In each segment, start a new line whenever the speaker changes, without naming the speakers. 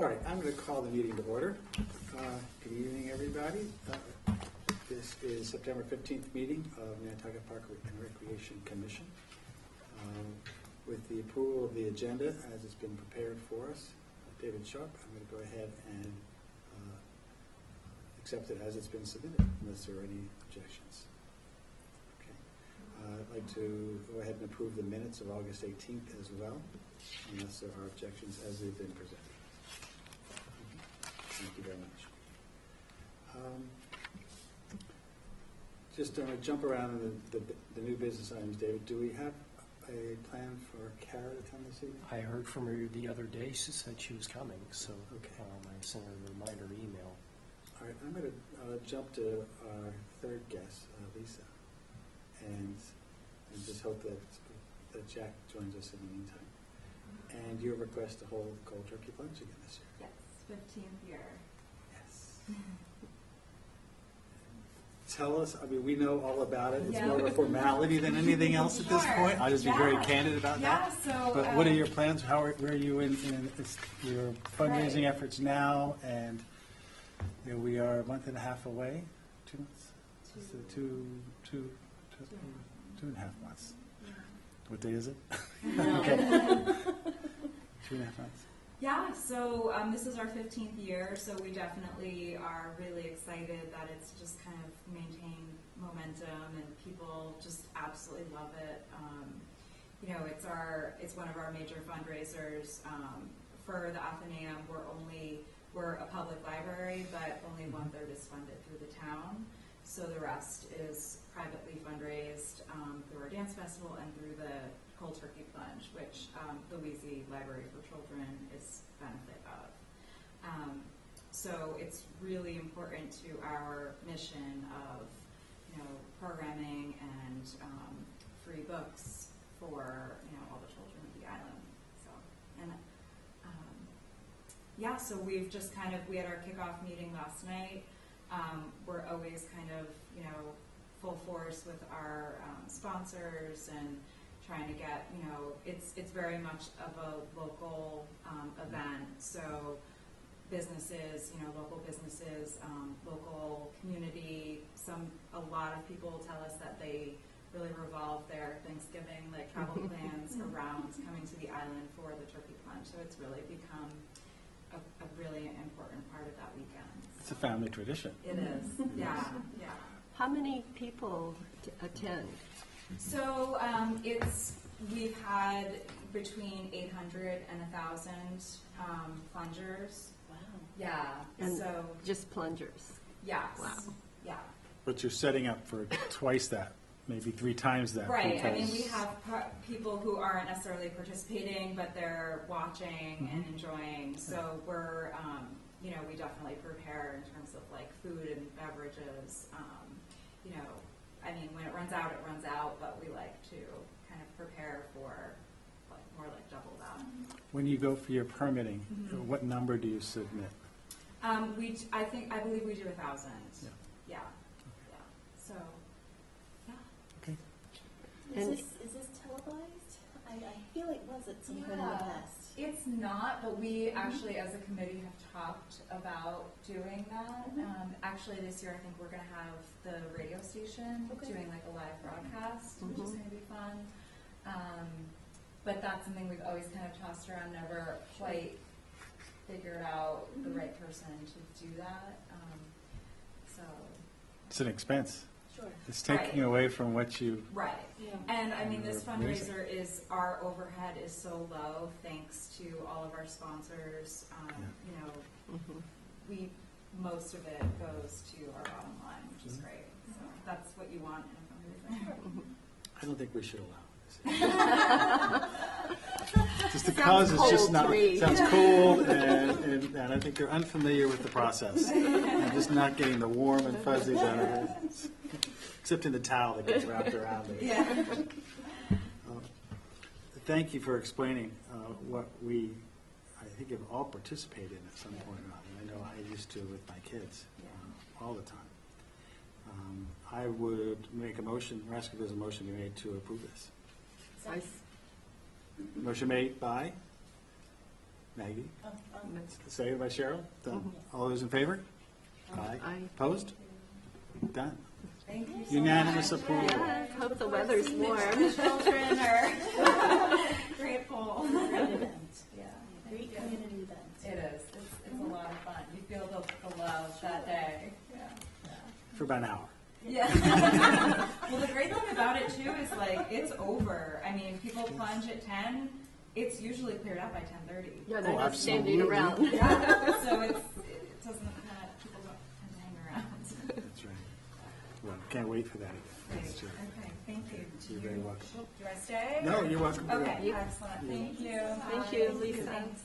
All right, I'm going to call the meeting to order. Good evening, everybody. This is September 15th meeting of Nantucket Park and Recreation Commission. With the approval of the agenda as it's been prepared for us, David Sharp, I'm going to go ahead and accept it as it's been submitted, unless there are any objections. Okay. I'd like to go ahead and approve the minutes of August 18th as well, unless there are objections as they've been presented. Thank you very much. Just jump around in the new business items, David. Do we have a plan for Kara to come this evening?
I heard from her the other day. She said she was coming, so
okay.
I sent her a reminder email.
All right, I'm going to jump to our third guest, Lisa, and just hope that Jack joins us in the meantime. And your request to hold cold turkey plunge again this year.
Yes, 15th year.
Yes. Tell us, I mean, we know all about it. It's
Yeah.
more of a formality than anything else at this point. I'll just be very candid about that.
So,
But what are your plans? Where are you in your fundraising efforts now? And you know, we are a month and a half away. 2 months? So two and a half months.
Yeah.
What day is it?
No.
Okay. 2.5 months.
Yeah, so this is our 15th year, so we definitely are really excited that it's just kind of maintained momentum and people just absolutely love it. You know, it's one of our major fundraisers. For the Athenaeum, we're a public library, but only 1/3 is funded through the town. So the rest is privately fundraised through our dance festival and through the Cold Turkey Plunge, which the Wheezy Library for Children is benefit of. So it's really important to our mission of, you know, programming and free books for, you know, all the children of the island. So, and yeah, so we've just we had our kickoff meeting last night. We're always kind of, you know, full force with our sponsors and trying to get, you know, it's very much of a local event. So businesses, you know, local businesses, local community. A lot of people tell us that they really revolve their Thanksgiving travel plans around coming to the island for the turkey plunge. So it's really become a really important part of that weekend.
It's a family tradition.
It is, yeah.
How many people attend?
So we've had between 800 and 1,000 plungers.
Wow.
Yeah.
And
so
just plungers.
yes.
Wow.
Yeah.
But you're setting up for twice that, maybe 3 times that.
Right. I mean,
because-
we have people who aren't necessarily participating, but they're watching and enjoying. So we're, you know, we definitely prepare in terms of food and beverages. You know, I mean, when it runs out, it runs out, but we like to kind of prepare for more double that.
When you go for your permitting, what number do you submit?
I believe we do 1,000.
Yeah.
Yeah. Yeah. So, yeah.
Okay.
And
Is this televised? I feel it was at some point in the past.
It's not, but we actually, as a committee, have talked about doing that. Actually, this year, I think we're going to have the radio station doing a live broadcast, which is going to be fun. But that's something we've always kind of tossed around, never quite figured out the right person to do that. So
It's an expense.
Sure.
It's taking
Right.
away from what you.
right.
Yeah.
And I mean, this
Amazing.
fundraiser our overhead is so low thanks to all of our sponsors. You know, most of it goes to our bottom line, which is great. So that's what you want in a fundraiser.
I don't think we should allow this. Just the cause is just
cold
not.
to me.
Sounds cold, and I think they're unfamiliar with the process. And just not getting the warm and fuzzies out of it, except in the towel that gets wrapped around it.
Yeah.
Thank you for explaining what I think, have all participated in at some point or another. I know I used to with my kids all the time. I would make a motion, or ask if there's a motion to be made to approve this. Motion made by Maggie.
That's-
Seconded by Cheryl. Done. All those in favor? Aye.
Aye.
Opposed? Done.
Thank you so
Unanimous
much.
approval.
Yeah, hope the weather's warm.
The children are grateful.
Great event.
Yeah.
Great community event.
It is. It's a lot of fun. You feel the love that day. Yeah.
For about an hour.
Yeah. Well, the great thing about it too is like it's over. I mean, people plunge at 10. It's usually cleared up by 10:30.
Yeah, they're
Oh,
not standing
absolutely.
around.
Yeah. So it doesn't people don't tend to hang around.
That's right. Well, can't wait for that.
Great.
That's true.
Okay. Thank you.
You're very welcome.
Do I stay?
No, you're welcome to go.
Okay. Excellent. Thank you.
Thank you, Lisa.
Thanks.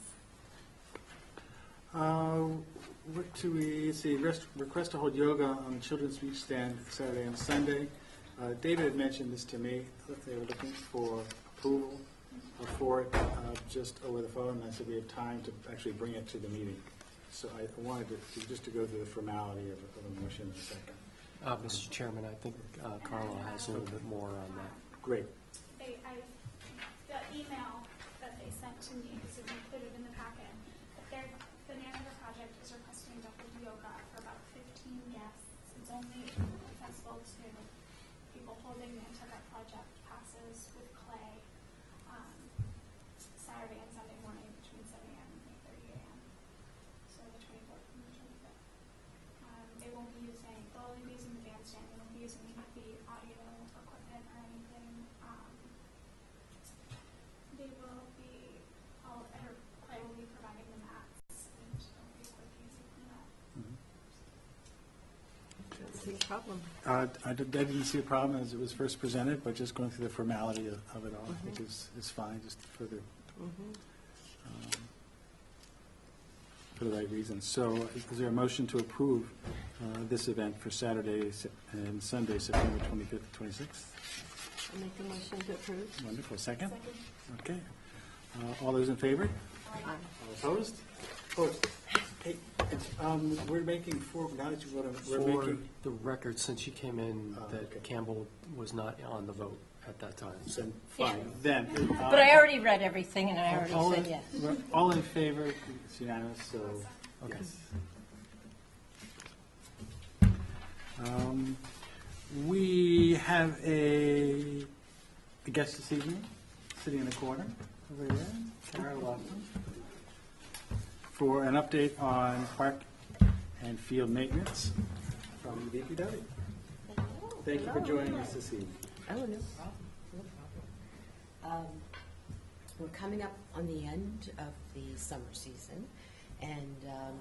What do we see? Request to hold yoga on the Children's Beach Stand Saturday and Sunday. David had mentioned this to me. They were looking for approval for it just over the phone. And I said we have time to actually bring it to the meeting. So I wanted to just to go through the formality of a motion in a second.
Mr. Chairman, I think Carla has a little bit more on that.
Great.
The email that they sent to me is included in the packet. The Nantucket project is requesting to hold yoga for about 15 guests. It's only accessible to people holding Nantucket project passes with clay Saturday and Sunday morning between 7 a.m. and 8:30 a.m. So the 24th and the 25th. They won't be using, they'll only be using the bandstand. They won't be using the audio equipment or anything. They will be, Clay will be providing the mats and it'll be quick, easy cleanup.
Don't see a problem.
I didn't see a problem as it was first presented, but just going through the formality of it all, I think is fine, just for the for the right reasons. So is there a motion to approve this event for Saturday and Sunday, September 25th and 26th?
I'll make a motion to approve.
Wonderful. Second? Okay. All those in favor?
Aye.
All opposed? Opposed. Hey, we're making four, now that you voted, we're
For
making,
the record, since she came in, that
okay.
Campbell was not on the vote at that time. So
then, fine, then.
But I already read everything and I
all
already
in-
said yes.
we're all in favor, it's unanimous, so,
Okay.
yes. We have a guest this evening, sitting in the corner over there, Kara Laughlin, for an update on park and field maintenance from the DPW. Thank you for joining us this evening.
Oh, no.
No problem. We're coming up on the end of the summer season, and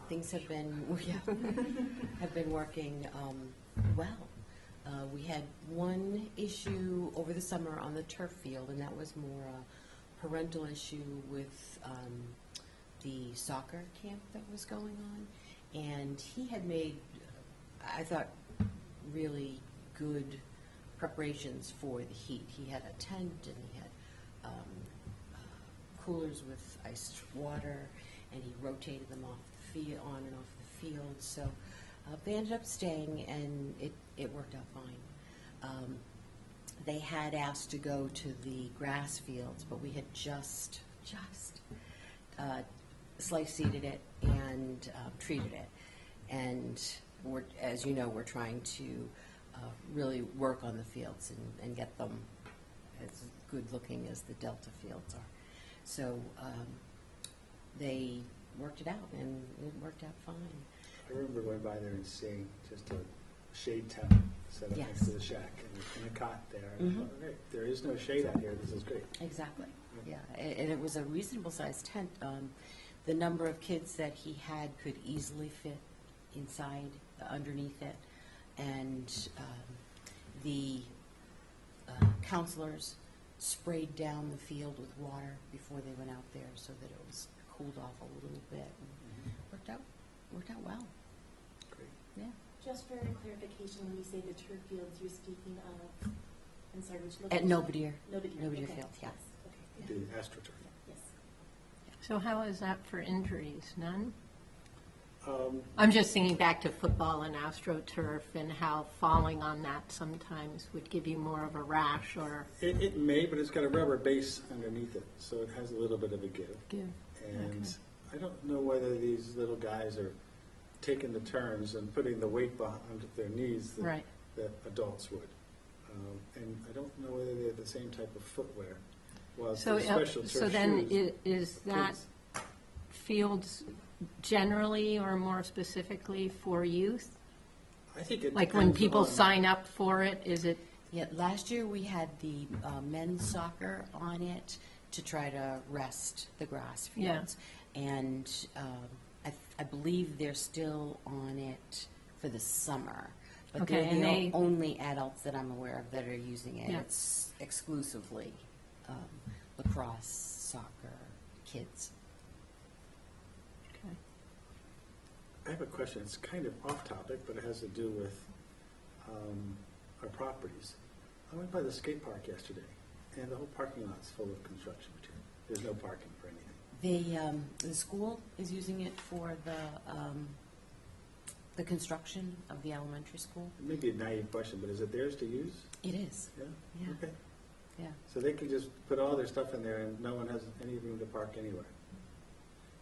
things have been working well. We had one issue over the summer on the turf field, and that was more a parental issue with the soccer camp that was going on. And he had made, I thought, really good preparations for the heat. He had a tent, and he had coolers with iced water, and he rotated them off the field, on and off the field. So they ended up staying, and it worked out fine. They had asked to go to the grass fields, but we had just slice seeded it and treated it. And as you know, we're trying to really work on the fields and get them as good looking as the Delta fields are. So they worked it out, and it worked out fine.
I remember going by there and seeing just a shade tent set up next
Yes.
to the shack and a cot there. And I
Mhm.
thought, okay, there is no shade out here, this is great.
Exactly. Yeah, and it was a reasonable sized tent. The number of kids that he had could easily fit inside, underneath it, and the counselors sprayed down the field with water before they went out there so that it was cooled off a little bit. And worked out well.
Great.
Yeah.
Just for clarification, when you say the turf fields, you're speaking of, I'm sorry, which location?
At Nobody
Nobody.
Nobody
Okay.
Field, yeah.
Yes, okay,
The
yeah.
AstroTurf.
Yes.
So how is that for injuries? None?
Um,
I'm just thinking back to football and AstroTurf and how falling on that sometimes would give you more of a rash or
It may, but it's got a rubber base underneath it, so it has a little bit of a give.
give.
And I don't know whether these little guys are taking the turns and putting the weight behind their knees
Right.
that adults would. And I don't know whether they have the same type of footwear. Well, it's
So,
the special turf
so then
shoes.
is that
Kids.
fields generally or more specifically for youth?
I think it
Like when
depends
people
on-
sign up for it, is it,
Yeah, last year we had the men's soccer on it to try to rest the grass
Yeah.
fields. And I believe they're still on it for the summer. But
Okay,
they're
and
the
they-
only adults that I'm aware of that are using it.
Yeah.
It's exclusively lacrosse, soccer, kids.
okay.
I have a question. It's kind of off topic, but it has to do with our properties. I went by the skate park yesterday, and the whole parking lot's full of construction material. There's no parking for anything.
The school is using it for the construction of the elementary school.
It may be a naive question, but is it theirs to use?
It is,
Yeah?
Yeah.
Okay.
yeah.
So they can just put all their stuff in there and no one has any room to park anywhere.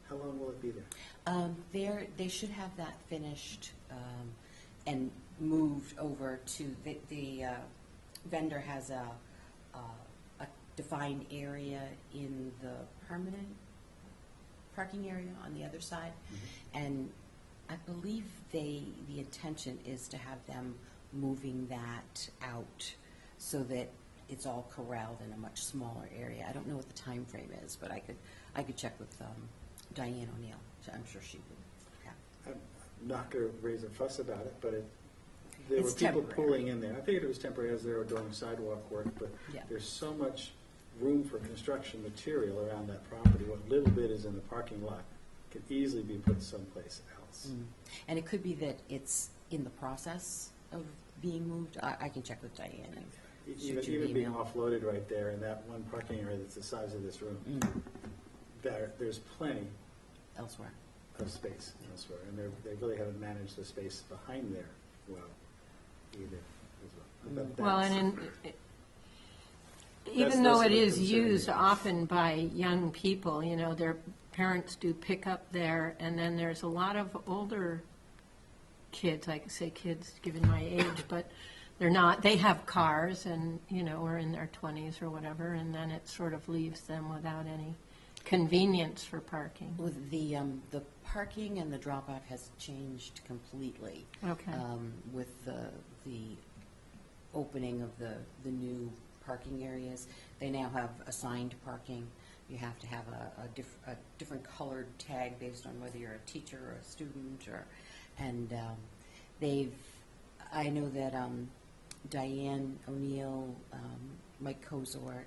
How long will it be there?
They should have that finished and moved over to, the vendor has a defined area in the permanent parking area on the other side. And I believe the intention is to have them moving that out so that it's all corralled in a much smaller area. I don't know what the time frame is, but I could check with Diane O'Neill. I'm sure she would have.
I'm not going to raise a fuss about it, but there were
It's
people
temporary.
pulling in there. I figured it was temporary as they were doing sidewalk work, but
Yeah.
there's so much room for construction material around that property. What little bit is in the parking lot can easily be put someplace else.
And it could be that it's in the process of being moved. I can check with Diane and shoot you an
Even being
email.
offloaded right there in that one parking area that's the size of this room, there's plenty
Elsewhere.
of space elsewhere, and they really haven't managed the space behind there well either as well. But
Well,
that's-
and
that's
even though
less
it
of a
is
concern
used
here.
often by young people, their parents do pick up there, and then there's a lot of older kids, I could say kids, given my age, but they're not, they have cars and, are in their 20s or whatever, and then it sort of leaves them without any convenience for parking.
With the parking and the drop-off has changed completely.
Okay.
With the opening of the new parking areas. They now have assigned parking. You have to have a different colored tag based on whether you're a teacher or a student, I know that Diane O'Neill, Mike Kozort,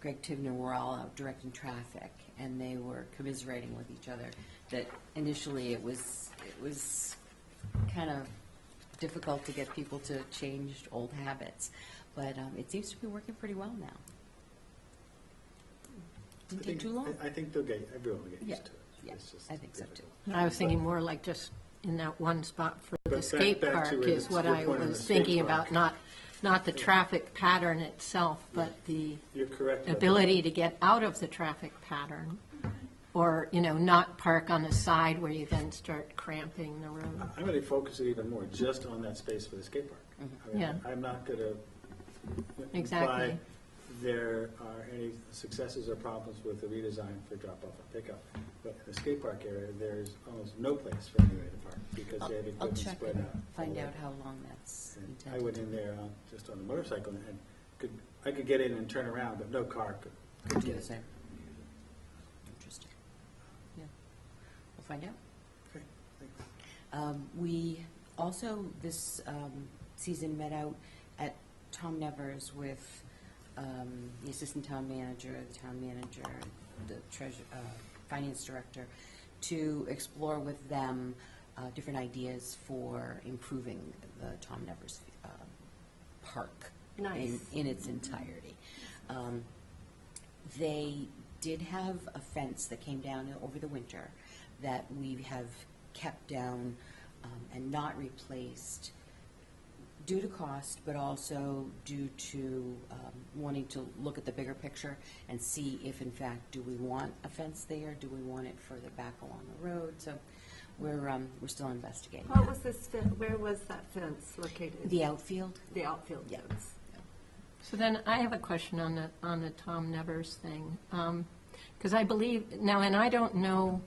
Greg Tivner were all out directing traffic, and they were commiserating with each other that initially it was kind of difficult to get people to change old habits, but it seems to be working pretty well now. Didn't take too long.
I think everyone will get
Yeah,
used to it.
yeah,
It's just
I think so, too.
difficult.
I was thinking more like just in that one spot for
But
the
back-
skate
back to
park
it,
is
it's
what
your
I
point on the
was
skate
thinking
park.
about, not the traffic pattern itself, but the
You're correct. about
ability to get out of the traffic pattern, or, not park on the side where you then start cramping the road.
that. I'm going to focus it even more just on that space for the skate park. I mean,
Yeah.
I'm not going to
Exactly.
imply there are any successes or problems with the redesign for drop-off and pickup. But in the skate park area, there's almost no place for anybody to park because they have
I'll
equipment
check
spread
and
out.
find out how long that's
And
intended.
I went in there just on a motorcycle and I could get in and turn around, but no car could
Do
get
the
in.
same. Interesting. Yeah, we'll find out.
Okay, thanks.
We also, this season, met out at Tom Nevers with the assistant town manager, the treasurer, finance director, to explore with them different ideas for improving the Tom Nevers park
Nice.
in its entirety. They did have a fence that came down over the winter that we have kept down and not replaced due to cost, but also due to wanting to look at the bigger picture and see if, in fact, do we want a fence there? Do we want it further back along the road? So we're still investigating.
What was this, where was that fence located?
The outfield?
The outfield
Yeah.
fence.
So then I have a question on the Tom Nevers thing. Because I believe, now, and I don't know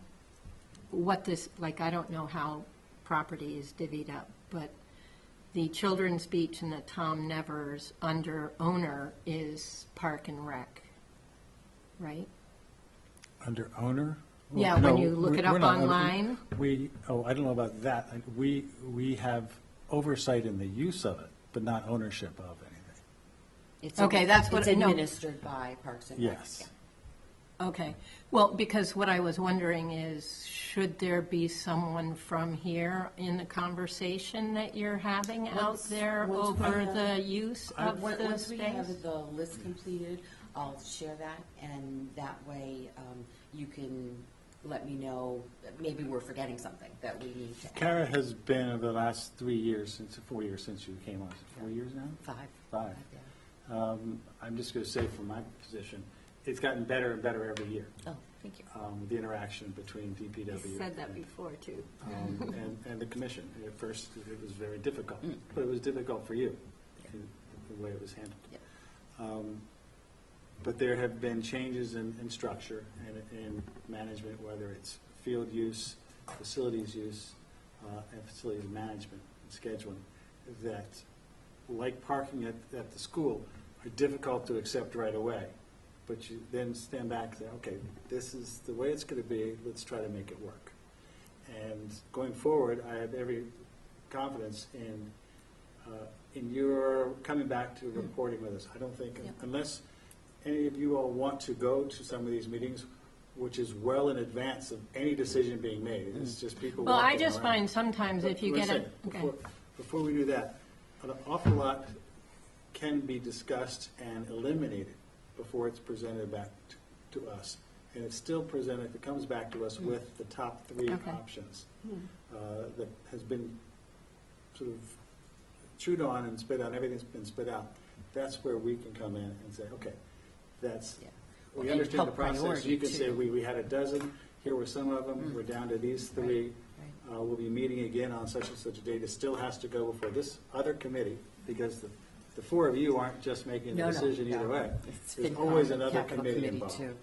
what this, like, I don't know how property is divvied up, but the Children's Beach and the Tom Nevers under owner is Park and Rec, right?
Under owner?
Yeah,
Well,
when
no,
you look
we-
it up
we're not-
online.
I don't know about that. We have oversight in the use of it, but not ownership of anything.
It's
Okay, that's what
it's
I know.
administered by Parks and Rec.
Yes.
Yeah.
Okay, well, because what I was wondering is, should there be someone from here in the conversation that you're having out
Once-
there
once we
over
have-
the use of the
Once we have
space?
the list completed, I'll share that, and that way you can let me know, that maybe we're forgetting something that we need to add.
Kara has been over the last 4 years since you came on. 4 years now?
5.
Five.
Yeah.
I'm just going to say from my position, it's gotten better and better every year.
Oh, thank you.
The interaction between DPW.
You said that before, too.
And the commission. At first, it was very difficult,
Mm.
but it was difficult for you, the way it was handled.
Yeah.
But there have been changes in structure and in management, whether it's field use, facilities use, and facilities management and scheduling, that, like parking at the school, are difficult to accept right away. But you then stand back and say, okay, this is the way it's going to be, let's try to make it work. And going forward, I have every confidence in your coming back to reporting with us. I don't think,
Yeah.
unless any of you all want to go to some of these meetings, which is well in advance of any decision being made, it's just people
Well, I
walking
just
around.
find sometimes if you
Wait a
get
second.
a, okay.
Before we do that, an awful lot can be discussed and eliminated before it's presented back to us. And it's still presented, it comes back to us with the top 3
Okay.
options that has been sort of chewed on and spit out, everything's been spit out. That's where we can come in and say, okay, that's,
Yeah.
we
And
understand the
help
process.
priority,
You can say,
too.
we had a dozen, here were some of them, we're down to these 3.
Right.
We'll be meeting again on such and such a date. It still has to go before this other committee, because the 4 of you aren't just making the
No, no,
decision either
no.
way.
It's
There's
FinCom
always
and
another
Capital
committee
Committee,
involved.
too.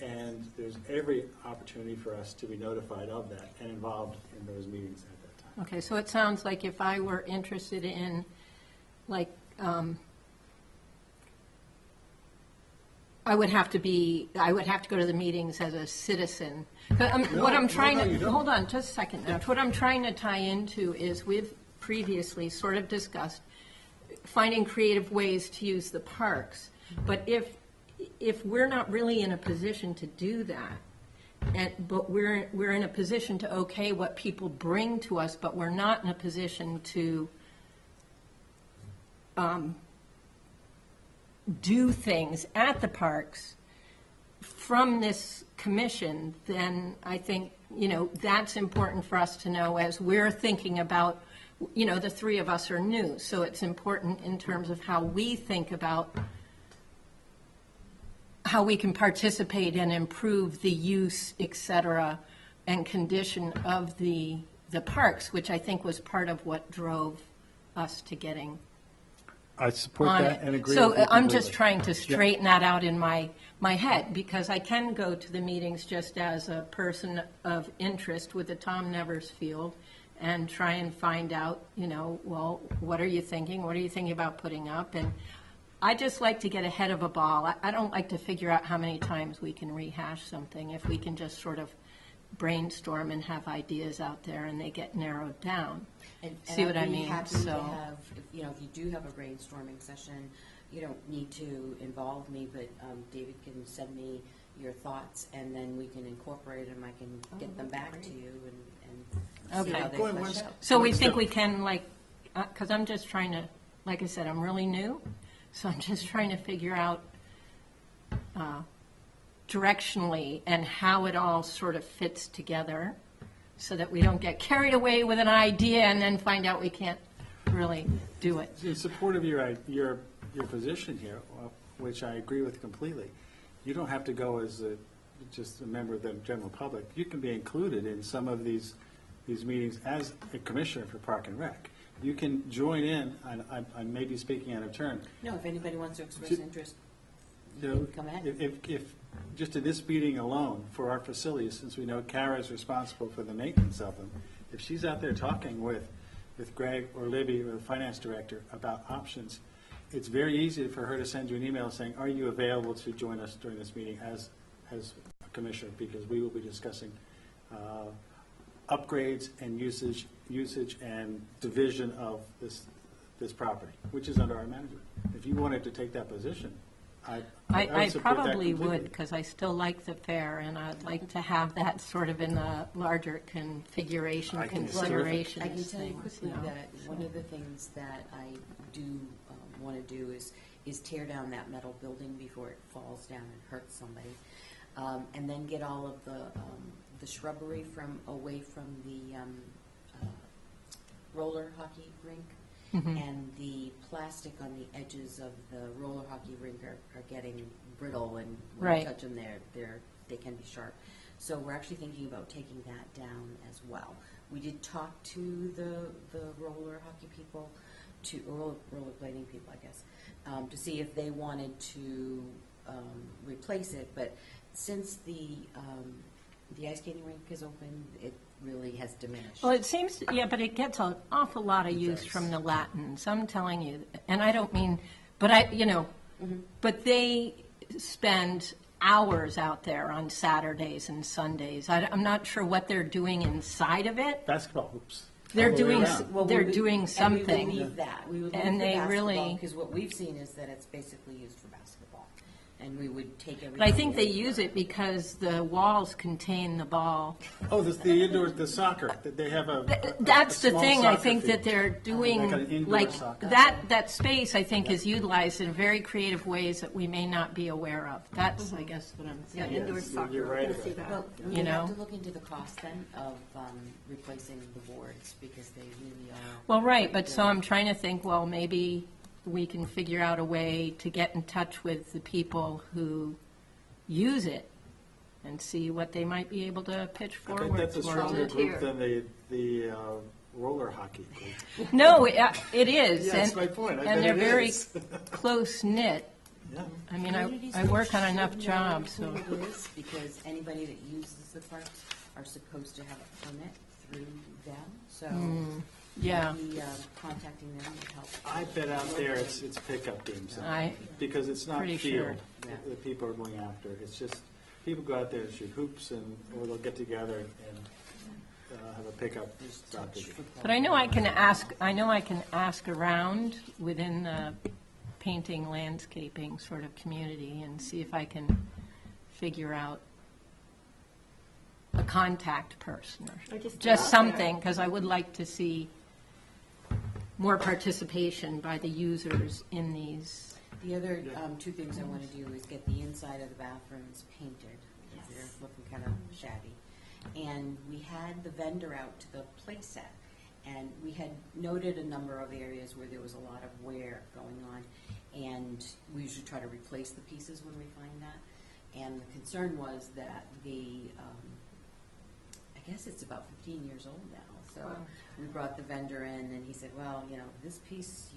And there's every opportunity for us to be notified of that and involved in those meetings at that time.
Okay, so it sounds like if I were interested in, like, I would have to go to the meetings as a citizen. 'Cause what I'm trying
no, you
to,
don't.
hold on, just a second now. What I'm trying to tie into is we've previously sort of discussed finding creative ways to use the parks. But if we're not really in a position to do that, but we're in a position to okay what people bring to us, but we're not in a position to do things at the parks from this commission, then I think, that's important for us to know as we're thinking about, the 3 of us are new, so it's important in terms of how we think about how we can participate and improve the use, et cetera, and condition of the parks, which I think was part of what drove us to getting
I support
on
that
it.
and agree
So
with you
I'm just
completely.
trying to straighten that out in my head, because I can go to the meetings just as a person of interest with the Tom Nevers field and try and find out, well, what are you thinking? What are you thinking about putting up? And I just like to get ahead of a ball. I don't like to figure out how many times we can rehash something. If we can just sort of brainstorm and have ideas out there and they get narrowed down.
And
See what I
I'd be
mean?
happy
So-
to have, if you do have a brainstorming session, you don't need to involve me, but David can send me your thoughts, and then we can incorporate them. I can get them back to you and see
Okay.
how they
Going
flesh
one-
out.
So we
One
think
step-
we can, because I'm just trying to, like I said, I'm really new, so I'm just trying to figure out directionally and how it all sort of fits together so that we don't get carried away with an idea and then find out we can't really do it.
In support of your position here, which I agree with completely, you don't have to go as just a member of the general public. You can be included in some of these meetings as a commissioner for Park and Rec. You can join in, and I may be speaking out of turn.
No, if anybody wants to express interest,
You
you
know,
can come ahead.
if just in this meeting alone, for our facilities, since we know Kara is responsible for the maintenance of them, if she's out there talking with Greg or Libby or the finance director about options, it's very easy for her to send you an email saying, are you available to join us during this meeting as a commissioner, because we will be discussing upgrades and usage and division of this property, which is under our management. If you wanted to take that position, I
I
support that
probably
completely.
would, because I still like the fair, and I'd like to have that sort of in the larger configuration,
I can-
considerations.
I can tell you
things,
quickly
you know.
that one of the things that I do want to do is tear down that metal building before it falls down and hurts somebody, and then get all of the shrubbery away from the roller hockey rink. And the plastic on the edges of the roller hockey rink are getting brittle, and when
Right.
you touch them, they can be sharp. So we're actually thinking about taking that down as well. We did talk to the roller hockey people, rollerblading people, I guess, to see if they wanted to replace it. But since the ice skating rink is open, it really has diminished.
Well, it seems, yeah, but it gets an awful lot of use
does.
from the Latins. I'm telling you, and I don't mean, but but they spend hours out there on Saturdays and Sundays. I'm not sure what they're doing inside of it.
Basketball hoops.
They're
all the way
doing,
around.
Well,
they're
we would-
doing something.
And we would leave that. We would leave
And
the
they
basketball,
really-
because what we've seen is that it's basically used for basketball. And we would take everything.
But I think they
away
use
from
it because the walls contain the ball.
Oh, the indoor, the soccer, that they have a
That's the
small
thing, I
soccer
think
field.
that they're doing,
Like an indoor
like,
soccer.
that space, I think, is utilized in very creative ways that we may not be aware of. That's, I guess, what I'm
Yeah,
saying.
indoor
Yes,
soccer,
you're right
I see
about
that.
Well, we
You
would have
know?
to look into the cost then of replacing the boards, because they really are.
Well, right, but so I'm trying to think, well, maybe we can figure out a way to get in touch with the people who use it and see what they might be able to pitch
I bet
forward
that's a
towards
stronger
it.
group than the roller hockey group.
No, it is.
Yeah, that's
and-
my point. I bet
And they're
it
very
is.
close-knit.
Yeah.
I mean,
Communities
I work on
should
enough
know
jobs, so.
who it is, because anybody that uses the parks are supposed to have a permit through them, so.
Yeah.
maybe, contacting them would help.
I bet out there it's pickup games.
I-
Because it's not
Pretty
field
sure.
that people are going after. It's just, people go out there and shoot hoops, or they'll get together and have a pickup soccer game.
But I know I can ask around within the painting, landscaping sort of community and see if I can figure out a contact person
Or
or
just
just
get out there.
something, because I would like to see more participation by the users in these.
The other two things I want to do is get the inside of the bathrooms painted, because they're looking kind of shabby. And we had the vendor out to the play set, and we had noted a number of areas where there was a lot of wear going on, and we usually try to replace the pieces when we find that. And the concern was that I guess it's about 15 years old now. So we brought the vendor in, and he said, well, this piece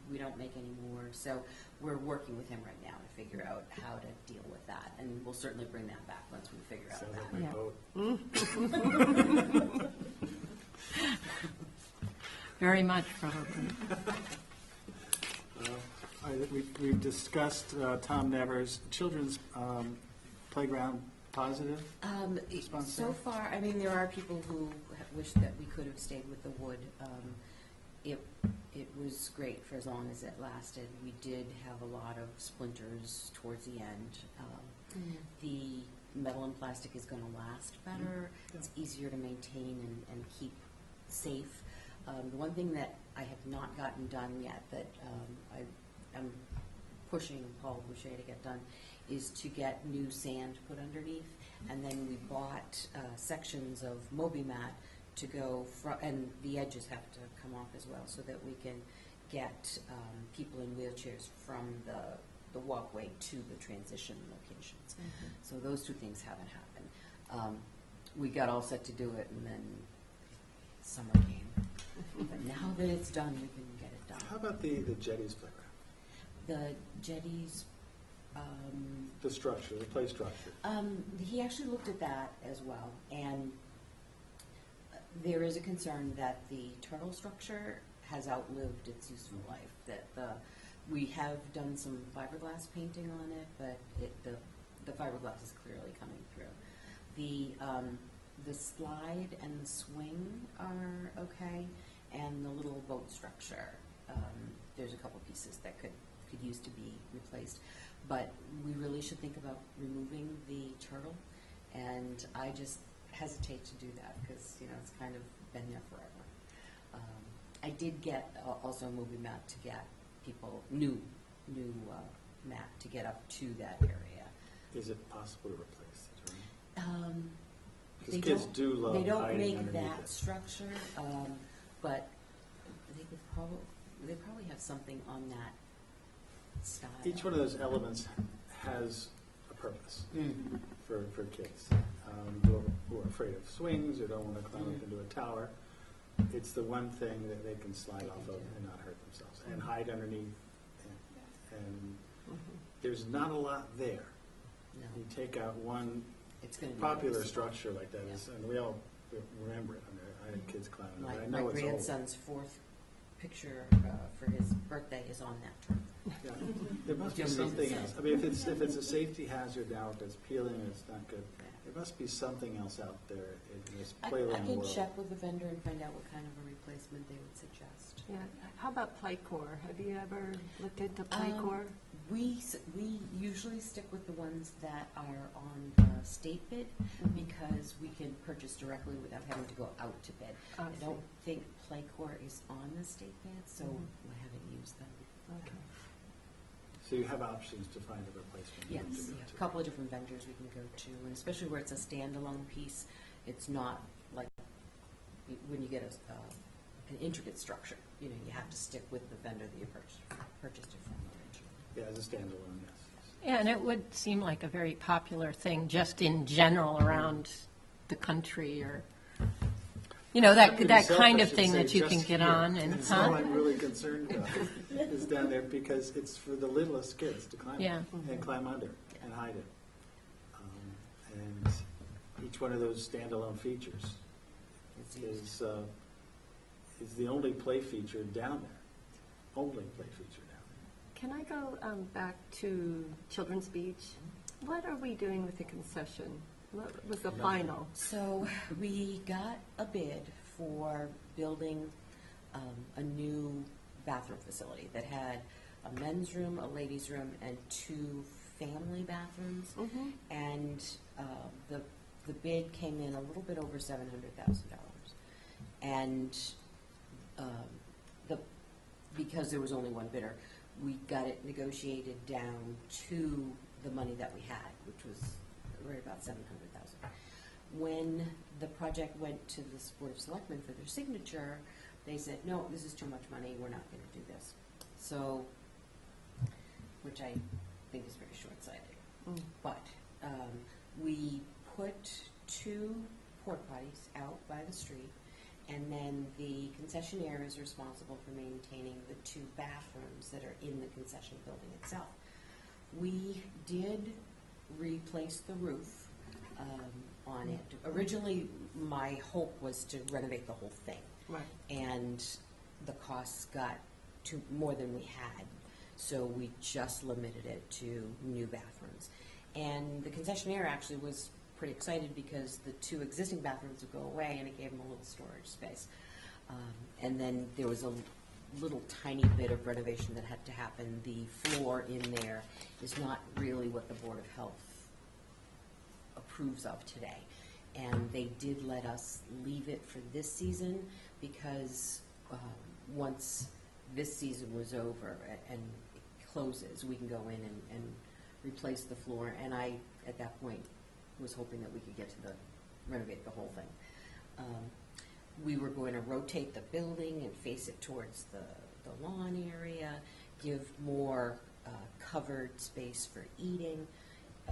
we don't make anymore. So we're working with him right now to figure out how to deal with that. And we'll certainly bring that back once we figure out
Sounds
that.
like my
Yeah.
boat.
Very much, probably.
We've discussed Tom Nevers, children's playground positive. Response
So
there?
far, I mean, there are people who wish that we could have stayed with the wood. It was great for as long as it lasted. We did have a lot of splinters towards the end. The metal and plastic is going to last better. It's easier to maintain and keep safe. The one thing that I have not gotten done yet that I'm pushing Paul Boucher to get done is to get new sand put underneath. And then we bought sections of Moby mat to go and the edges have to come off as well, so that we can get people in wheelchairs from the walkway to the transition locations. So those two things haven't happened. We got all set to do it, and then summer came. But now that it's done, we can get it done.
How about the Jetties playground?
The jetties,
The structure, the play structure.
he actually looked at that as well, and there is a concern that the turtle structure has outlived its useful life. That we have done some fiberglass painting on it, but the fiberglass is clearly coming through. The slide and the swing are okay, and the little boat structure, there's a couple pieces that could use to be replaced. But we really should think about removing the turtle, and I just hesitate to do that because, it's kind of been there forever. I did get also a movie mat to get people, new mat to get up to that area.
Is it possible to replace the turtle?
They
Because kids
don't-
do love
They don't
hiding
make
underneath
that
it.
structure, but they probably have something on that style.
Each one of those elements has a purpose
Mm.
for kids who are afraid of swings or don't want to climb up into a tower. It's the one thing that they can slide off of and not hurt themselves and hide underneath. And there's not a lot there.
No,
You take out one
it's going to be
popular
noticeable.
structure like that, and we all remember it. I had kids climbing
My,
it. I
my
know it's old.
grandson's fourth picture for his birthday is on that turtle.
Yeah. There must be
Jim
something
reasons.
else. I mean, if it's a safety hazard now, if it's peeling and it's not good, there must be something else out there in this
I
playland
can
world.
check with the vendor and find out what kind of a replacement they would suggest.
Yeah, how about Playcore? Have you ever looked into Playcore?
We usually stick with the ones that are on the state bid because we can purchase directly without having to go out to bid.
I
I
see.
don't think Playcore is on the state bid, so I haven't used them.
Okay.
So you have options to find a replacement.
Yes,
to go
yeah,
to.
a couple of different vendors we can go to, and especially where it's a standalone piece, it's not like when you get an intricate structure, you have to stick with the vendor that you purchased it from originally.
Yeah, as a standalone, yes.
Yeah, and it would seem like a very popular thing just in general around the country, or,
Not to be
that kind
selfish
of thing
and
that
say
you can
just
get
here.
on and,
That's all I'm really concerned about is down there because it's for the littlest kids to climb
Yeah.
and climb under and hide it. And each one of those standalone features
It's used.
is the only play feature down there. Only play feature down
Can I go back to Children's Beach? What are we doing with the concession? What was the final?
So we got a bid for building a new bathroom facility that had a men's room, a ladies' room, and 2 family bathrooms. And the bid came in a little bit over $700,000. And because there was only one bidder, we got it negotiated down to the money that we had, which was right about $700,000. When the project went to the Board of Selectmen for their signature, they said, no, this is too much money, we're not going to do this. So, which I think is very short-sighted. But we put 2 porta potties out by the street, and then the concessionaire is responsible for maintaining the 2 bathrooms that are in the concession building itself. We did replace the roof on it. Originally, my hope was to renovate the whole thing.
Right.
And the costs got to more than we had, so we just limited it to new bathrooms. And the concessionaire actually was pretty excited because the 2 existing bathrooms would go away, and it gave them a little storage space. And then there was a little tiny bit of renovation that had to happen. The floor in there is not really what the Board of Health approves of today. And they did let us leave it for this season because once this season was over and it closes, we can go in and replace the floor. And I, at that point, was hoping that we could get to renovate the whole thing. we were going to rotate the building and face it towards the lawn area, give more covered space for eating.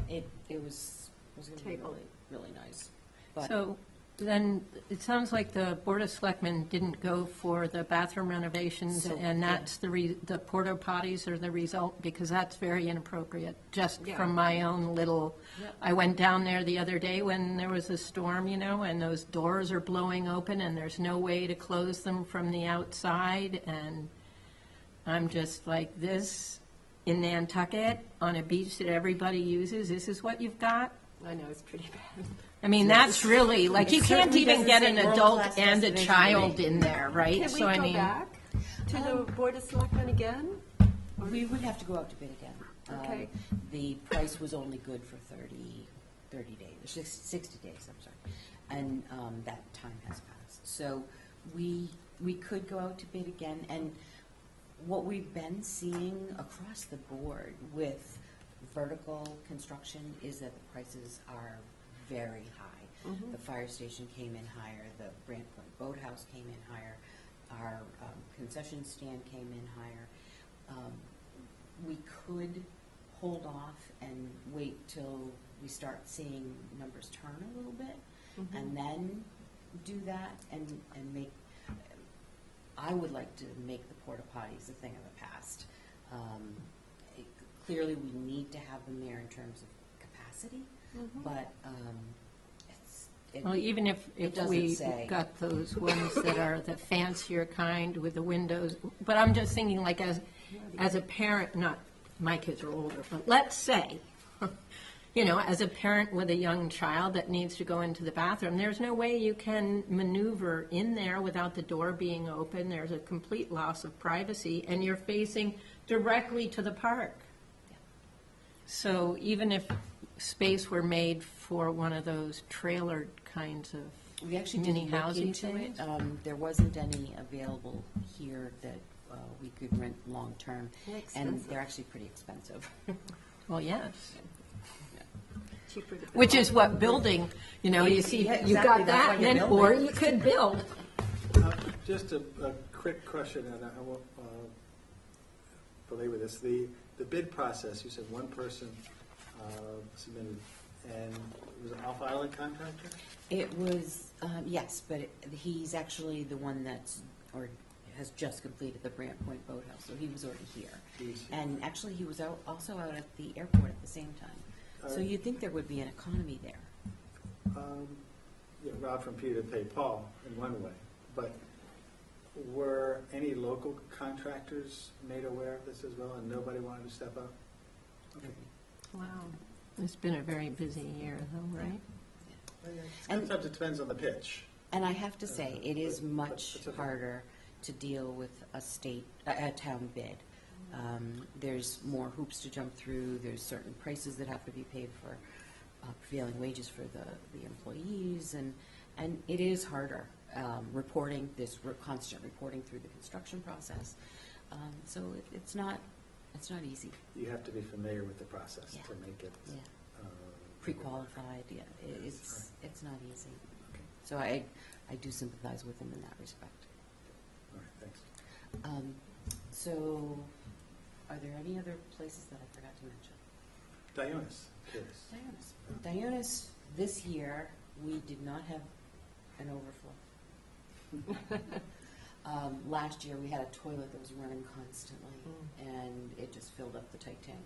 It was going to be
Table.
really nice. But
So then, it sounds like the Board of Selectmen didn't go for the bathroom renovations,
So,
and
yeah.
that's the porta potties are the result, because that's very inappropriate, just
Yeah.
from my own little,
Yep.
I went down there the other day when there was a storm, and those doors are blowing open, and there's no way to close them from the outside, and I'm just like, this, in Nantucket, on a beach that everybody uses, this is what you've got?
I know, it's pretty bad.
I mean, that's really, like,
It
you can't
certainly
even
doesn't
get
say
an adult
world-class
and a
destination
child
rating.
in there, right?
Can we
So I
go
mean,
back to the Board of Selectmen again?
we would have to go out to bid again.
Okay.
The price was only good for 30 days, 60 days, I'm sorry. And that time has passed. So we could go out to bid again. And what we've been seeing across the board with vertical construction is that the prices are very high. The fire station came in higher, the Brant Point Boathouse came in higher, our concession stand came in higher. We could hold off and wait till we start seeing numbers turn a little bit, and then do that and make, I would like to make the porta potties a thing of the past. Clearly, we need to have them there in terms of capacity, but
well, even if
doesn't
we
say.
got those ones that are the fancier kind with the windows, but I'm just thinking, like, as a parent, not, my kids are older, but let's say, as a parent with a young child that needs to go into the bathroom, there's no way you can maneuver in there without the door being open. There's a complete loss of privacy, and you're facing directly to the park. So even if space were made for one of those trailered kinds of
We actually
mini
did look
housing
into it.
things?
There wasn't any available here that we could rent long-term,
They're
and
expensive.
they're actually pretty expensive.
Well, yes.
Cheaper to build.
Which is what building, you see,
Yeah,
you
exactly,
got
that's why
that,
you're
then,
building.
or you could build.
Just a quick question, and I won't belabor this. The bid process, you said one person submitted, and it was an off-island contractor?
It was, yes, but he's actually the one has just completed the Brant Point Boathouse, so he was already here. And actually, he was also out at the airport at the same time. So you'd think there would be an economy there.
Rob from Peter to pay Paul in one way, but were any local contractors made aware of this as well, and nobody wanted to step up? Okay.
Wow. It's been a very busy year, though, right?
And-
Sometimes it depends on the pitch.
And I have to say, it is
But
much
it's okay.
harder to deal with a town bid. There's more hoops to jump through, there's certain prices that have to be paid for prevailing wages for the employees, and it is harder. Reporting, this constant reporting through the construction process. So it's not easy.
You have to be familiar with the process
Yeah.
to make it.
Yeah.
uh,
Pre-qualified, yeah,
Yes,
it's not easy.
Okay.
So I do sympathize with them in that respect.
All right, thanks.
So, are there any other places that I forgot to mention?
Dionis, curious.
Dionis, this year, we did not have an overflow. Last year, we had a toilet that was running constantly, and it just filled up the tight tank.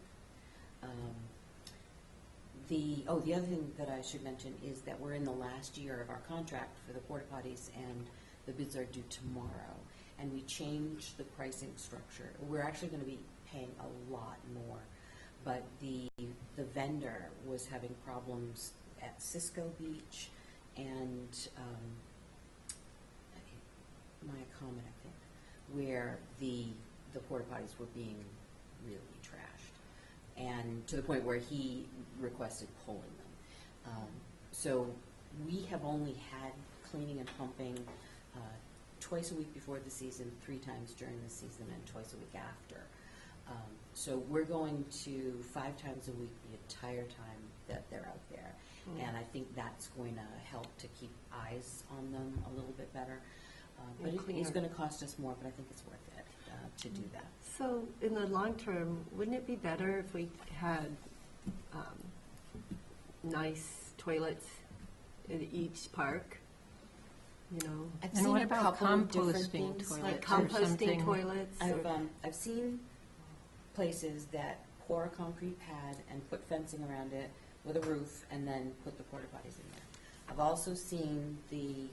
The other thing that I should mention is that we're in the last year of our contract for the porta potties, and the bids are due tomorrow. And we changed the pricing structure. We're actually going to be paying a lot more, but the vendor was having problems at Cisco Beach and Common, I think, where the porta potties were being really trashed, and to the point where he requested pulling them. So we have only had cleaning and pumping twice a week before the season, 3 times during the season, and twice a week after. So we're going to 5 times a week the entire time that they're out there. And I think that's going to help to keep eyes on them a little bit better. But
And
it is
cleaner.
going to cost us more, but I think it's worth it to do that.
So in the long term, wouldn't it be better if we had nice toilets in each park? You know,
I've
And
seen
what
a
about
couple of different
composting
things.
toilets?
like
or
composting
something.
toilets? or-
I've seen places that pour a concrete pad and put fencing around it with a roof and then put the porta potties in there. I've also seen the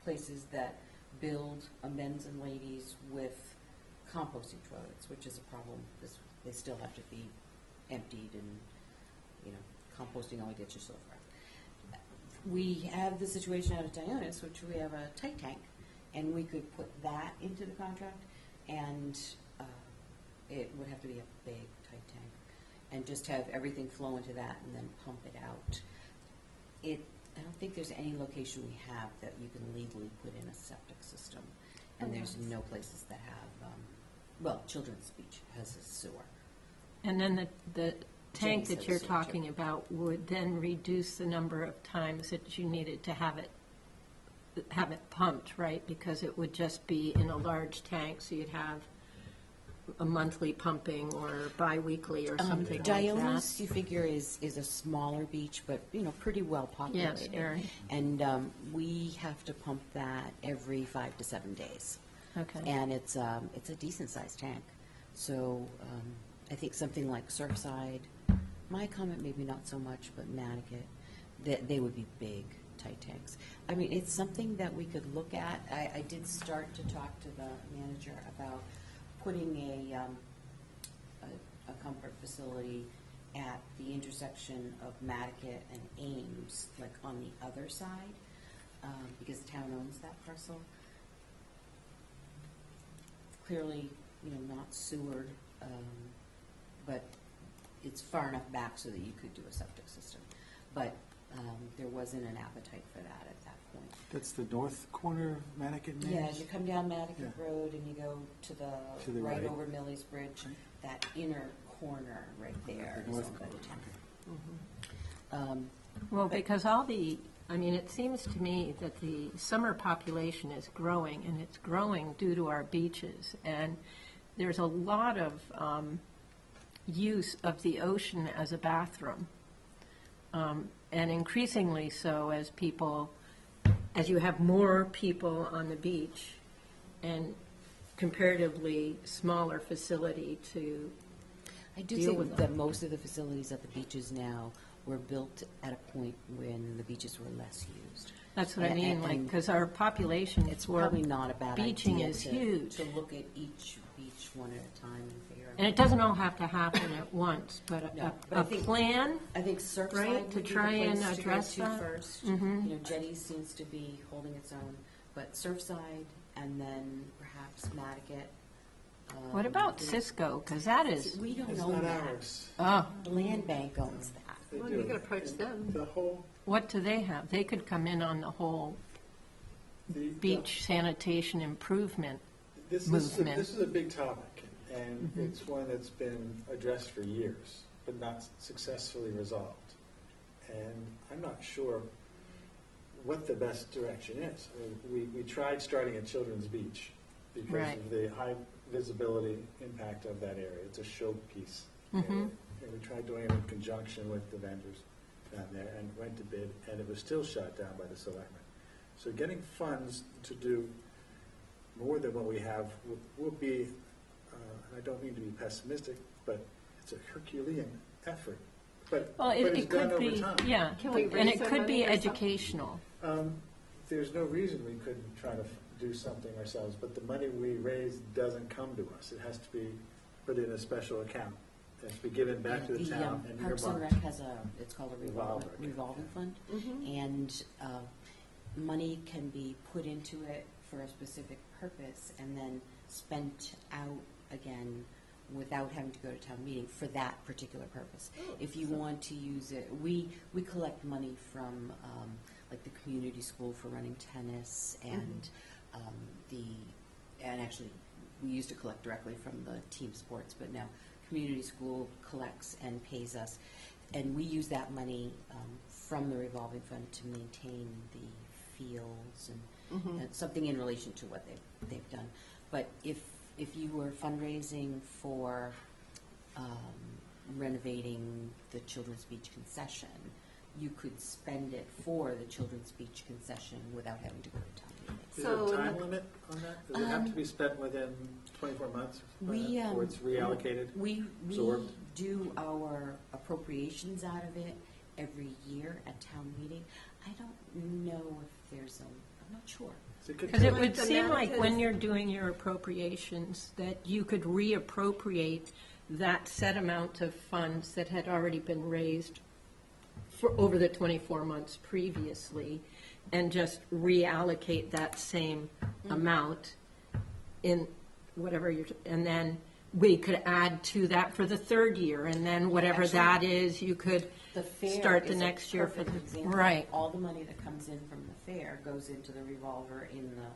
places that build a men's and ladies with composting toilets, which is a problem because they still have to be emptied and, you know, composting only gets you so far. We have the situation out of Dionis, which we have a tight tank, and we could put that into the contract, and it would have to be a big tight tank, and just have everything flow into that and then pump it out. I don't think there's any location we have that you can legally put in a septic system, and there's no places that have, well, Children's Beach has a sewer.
And then the tank
Jenny
that
said
you're
so, too.
talking about would then reduce the number of times that you needed to have it pumped, right? Because it would just be in a large tank, so you'd have a monthly pumping or bi-weekly or something like that.
Dionis, you figure, is a smaller beach, but, you know, pretty well populated.
Yes, very.
And we have to pump that every 5 to 7 days.
Okay.
And it's a decent-sized tank. So I think something like Surfside, my comment maybe not so much, but Nantucket, that they would be big, tight tanks. I mean, it's something that we could look at. I did start to talk to the manager about putting a comfort facility at the intersection of Nantucket and Ames, like on the other side, because the town owns that parcel. Clearly, you know, not sewered, but it's far enough back so that you could do a septic system. But there wasn't an appetite for that at that point.
That's the north corner of Nantucket, Maine?
Yeah, as you come down Nantucket
Yeah.
Road and you go to
To the
right
right.
over Millie's Bridge, that inner corner right there
The
is
north
owned by the
corner,
town.
Well, because I mean, it seems to me that the summer population is growing, and it's growing due to our beaches. And there's a lot of use of the ocean as a bathroom. And increasingly so as you have more people on the beach and comparatively smaller facility to
I do
deal with
think
them.
that most of the facilities at the beaches now were built at a point when the beaches were less used.
That's what I
And-
mean,
and-
like, because our population
It's
for
probably not a bad idea.
beaching is huge.
To look at each beach one at a time and figure out.
And it doesn't all have to happen at once, but
No, but I
a
think-
plan,
I think Surfside
Right,
would
to
be
try
the
and
place
address
to go to
that?
first.
Mhm.
You know, Jetty seems to be holding its own, but Surfside and then perhaps Nantucket.
what about Cisco? Because that is,
We don't
It's
own
not
that.
ours.
The land bank owns that.
They
Well,
do.
you could approach
And
them.
The whole,
what do they have? They could come in on the whole
the.
beach sanitation improvement.
This
movement.
is a big topic, and
Mhm.
it's one that's been addressed for years, but not successfully resolved. And I'm not sure what the best direction is. I mean, we tried starting at Children's Beach because
Right.
of the high visibility impact of that area. It's a showpiece
Mhm.
area. And we tried doing it in conjunction with the vendors down there and went to bid, and it was still shot down by the selectmen. So getting funds to do more than what we have will be, and I don't mean to be pessimistic, but it's a Herculean effort. But
Well,
but
it
it's
could
done over
be,
time.
yeah,
Can we
and
raise
it
some
could be
money or something?
educational.
There's no reason we couldn't try to do something ourselves, but the money we raise doesn't come to us. It has to be put in a special account. It has to be given back to the town and
Parks and
earmarked.
Rec has it's called a
Revolver.
revolving fund,
Mhm.
and money can be put into it for a specific purpose and then spent out again without having to go to town meeting for that particular purpose. If you want to use it, we collect money from like the community school for running tennis and and actually we used to collect directly from the team sports, but now community school collects and pays us. and we use that money from the revolving fund to maintain the fields and something in relation to what they've done. But if you were fundraising for renovating the Children's Beach concession, you could spend it for the Children's Beach concession without having to go to town meeting.
Is there a time limit on that? Does it have to be spent within 24 months or it's reallocated?
We
absorbed?
do our appropriations out of it every year at town meeting. I don't know if there's I'm not sure.
Because it would seem like when you're doing your appropriations, that you could reappropriate that set amount of funds that had already been raised for over the 24 months previously, and just reallocate that same amount in whatever and then we could add to that for the third year, and then whatever
Actually,
that is, you could
The fair
start the
is a
next year for
perfect
the,
example.
right.
All the money that comes in from the fair goes into the revolver in the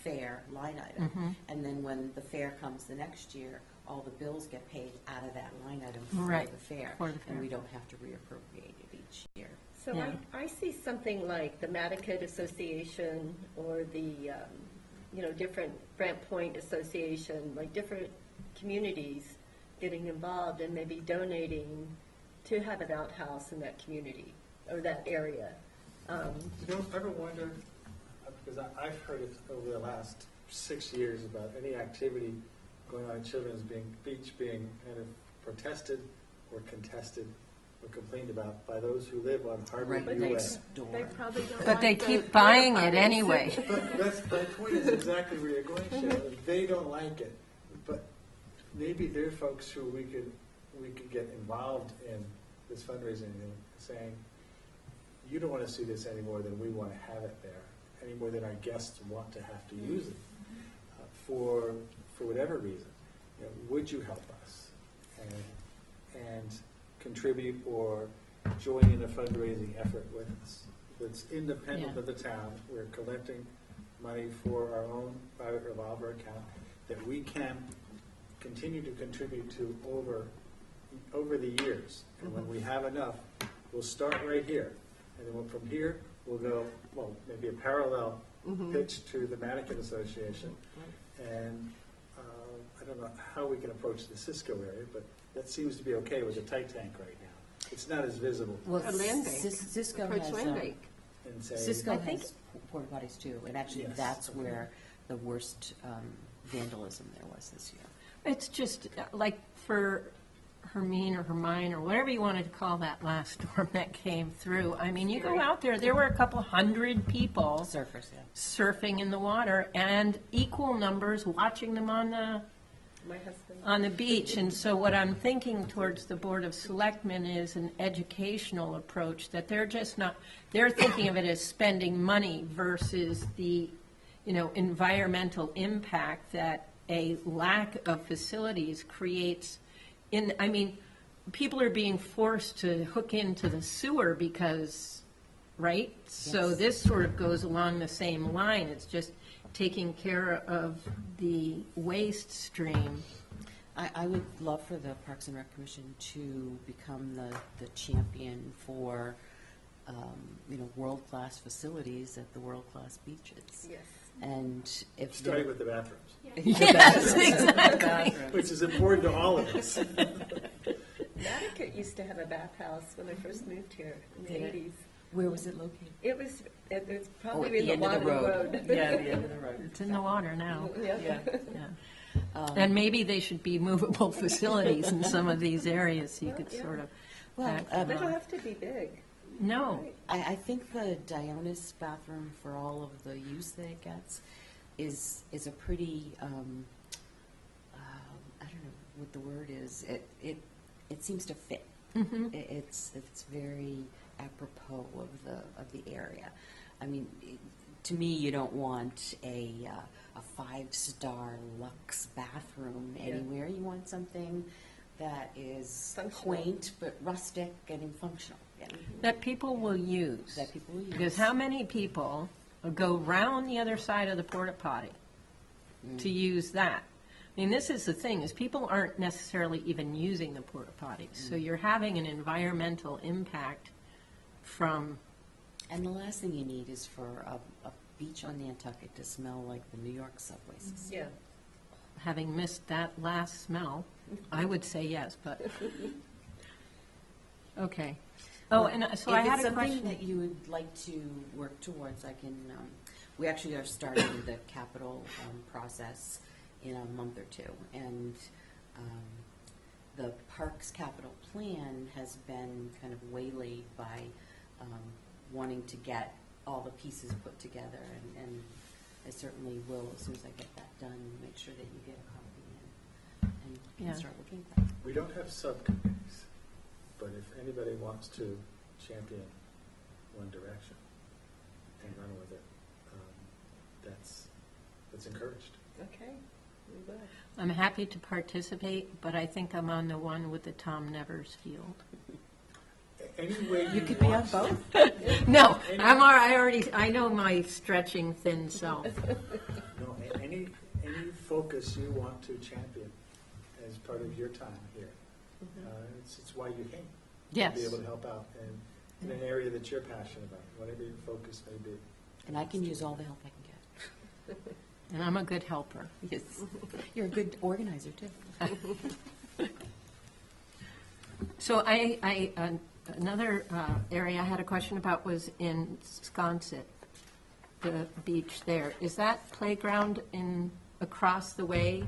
fair line item. And then when the fair comes the next year, all the bills get paid out of that line item for
Right,
the fair.
for the fair.
And we don't have to reappropriate it each year.
So
Yeah.
I see something like the Nantucket Association or the, different Brant Point Association, like different communities getting involved and maybe donating to have an outhouse in that community or that area.
You don't ever wonder, because I've heard it over the last 6 years about any activity going on at Children's Beach being kind of protested or contested or complained about by those who live on Harvard
Right
UA.
next door.
They probably don't
But they
like the
keep buying
porta
it
potties.
anyway.
But that's, my point is exactly where you're going, Sharon. They don't like it, but maybe they're folks who we could get involved in this fundraising thing, saying, you don't want to see this any more than we want to have it there, any more than our guests want to have to use it, for whatever reason. Would you help us and contribute or join in a fundraising effort with us that's independent
Yeah.
of the town? We're collecting money for our own private revolver account that we can continue to contribute to over the years. And when we have enough, we'll start right here. And then from here, we'll go, maybe a parallel pitch to the Nantucket Association. And I don't know how we can approach the Cisco area, but that seems to be okay with the tight tank right now. It's not as visible.
Well,
A land bank.
Cisco
Approach
has,
land bank.
And say,
Cisco
I think-
has porta potties too, and actually
Yes.
that's where the worst vandalism there was this year.
It's just like for Hermine or Hermine or whatever you wanted to call that last storm that came through. I mean, you go out there were a couple hundred people
Surfers, yeah.
surfing in the water and equal numbers watching them on
My husband.
the beach. And so what I'm thinking towards the Board of Selectmen is an educational approach, that they're just not, they're thinking of it as spending money versus the, environmental impact that a lack of facilities creates people are being forced to hook into the sewer because, right? So
Yes.
this sort of goes along the same line. It's just taking care of the waste stream.
I would love for the Parks and Rec Commission to become the champion for, world-class facilities at the world-class beaches.
Yes.
And if
starting with the bathrooms,
Yes, exactly.
which is important to all of us.
Nantucket used to have a bathhouse when I first moved here in the
Did it?
80s.
Where was it located?
It was
at
probably
the
in the
end of the
water
road.
road.
Yeah, the end of the road.
It's in the water now.
Yeah.
Yeah. And maybe they should be movable facilities in some of these areas, so you could
Yeah.
sort of
Well,
back
They
them
don't
up.
have to be big.
No,
I think the Dionis bathroom, for all of the use that it gets, is a pretty, I don't know what the word is. It seems to fit. It's very apropos of the area. I mean, to me, you don't want a 5-star luxe bathroom anywhere. You want something that is
Functional.
quaint but rustic and functional.
that people will use.
That people will use.
Because how many people go round the other side of the porta potty to use that? I mean, this is the thing, is people aren't necessarily even using the porta potties. So you're having an environmental impact from,
And the last thing you need is for a beach on Nantucket to smell like the New York subway system.
Yeah.
having missed that last smell, I would say yes, but, okay. Oh, and so I had a
If it's something
question.
that you would like to work towards, I can, we actually are starting the capital process in a month or two. And the Parks Capital Plan has been kind of waylaid by wanting to get all the pieces put together. And I certainly will, as soon as I get that done, make sure that you get a copy and
Yeah.
can start looking at that.
We don't have subcommittees, but if anybody wants to champion one direction and run with it, that's encouraged.
Okay, we will.
I'm happy to participate, but I think I'm on the one with the Tom Nevers field.
Any way you
could be on
want.
both.
No, I know my stretching thin self.
No, any focus you want to champion as part of your time here, it's why you came.
Yes.
To be able to help out in an area that you're passionate about, whatever your focus may be.
And I can use all the help I can get.
And I'm a good helper.
Yes. You're a good organizer, too.
So another area I had a question about was in Sconset, the beach there. Is that playground across the way?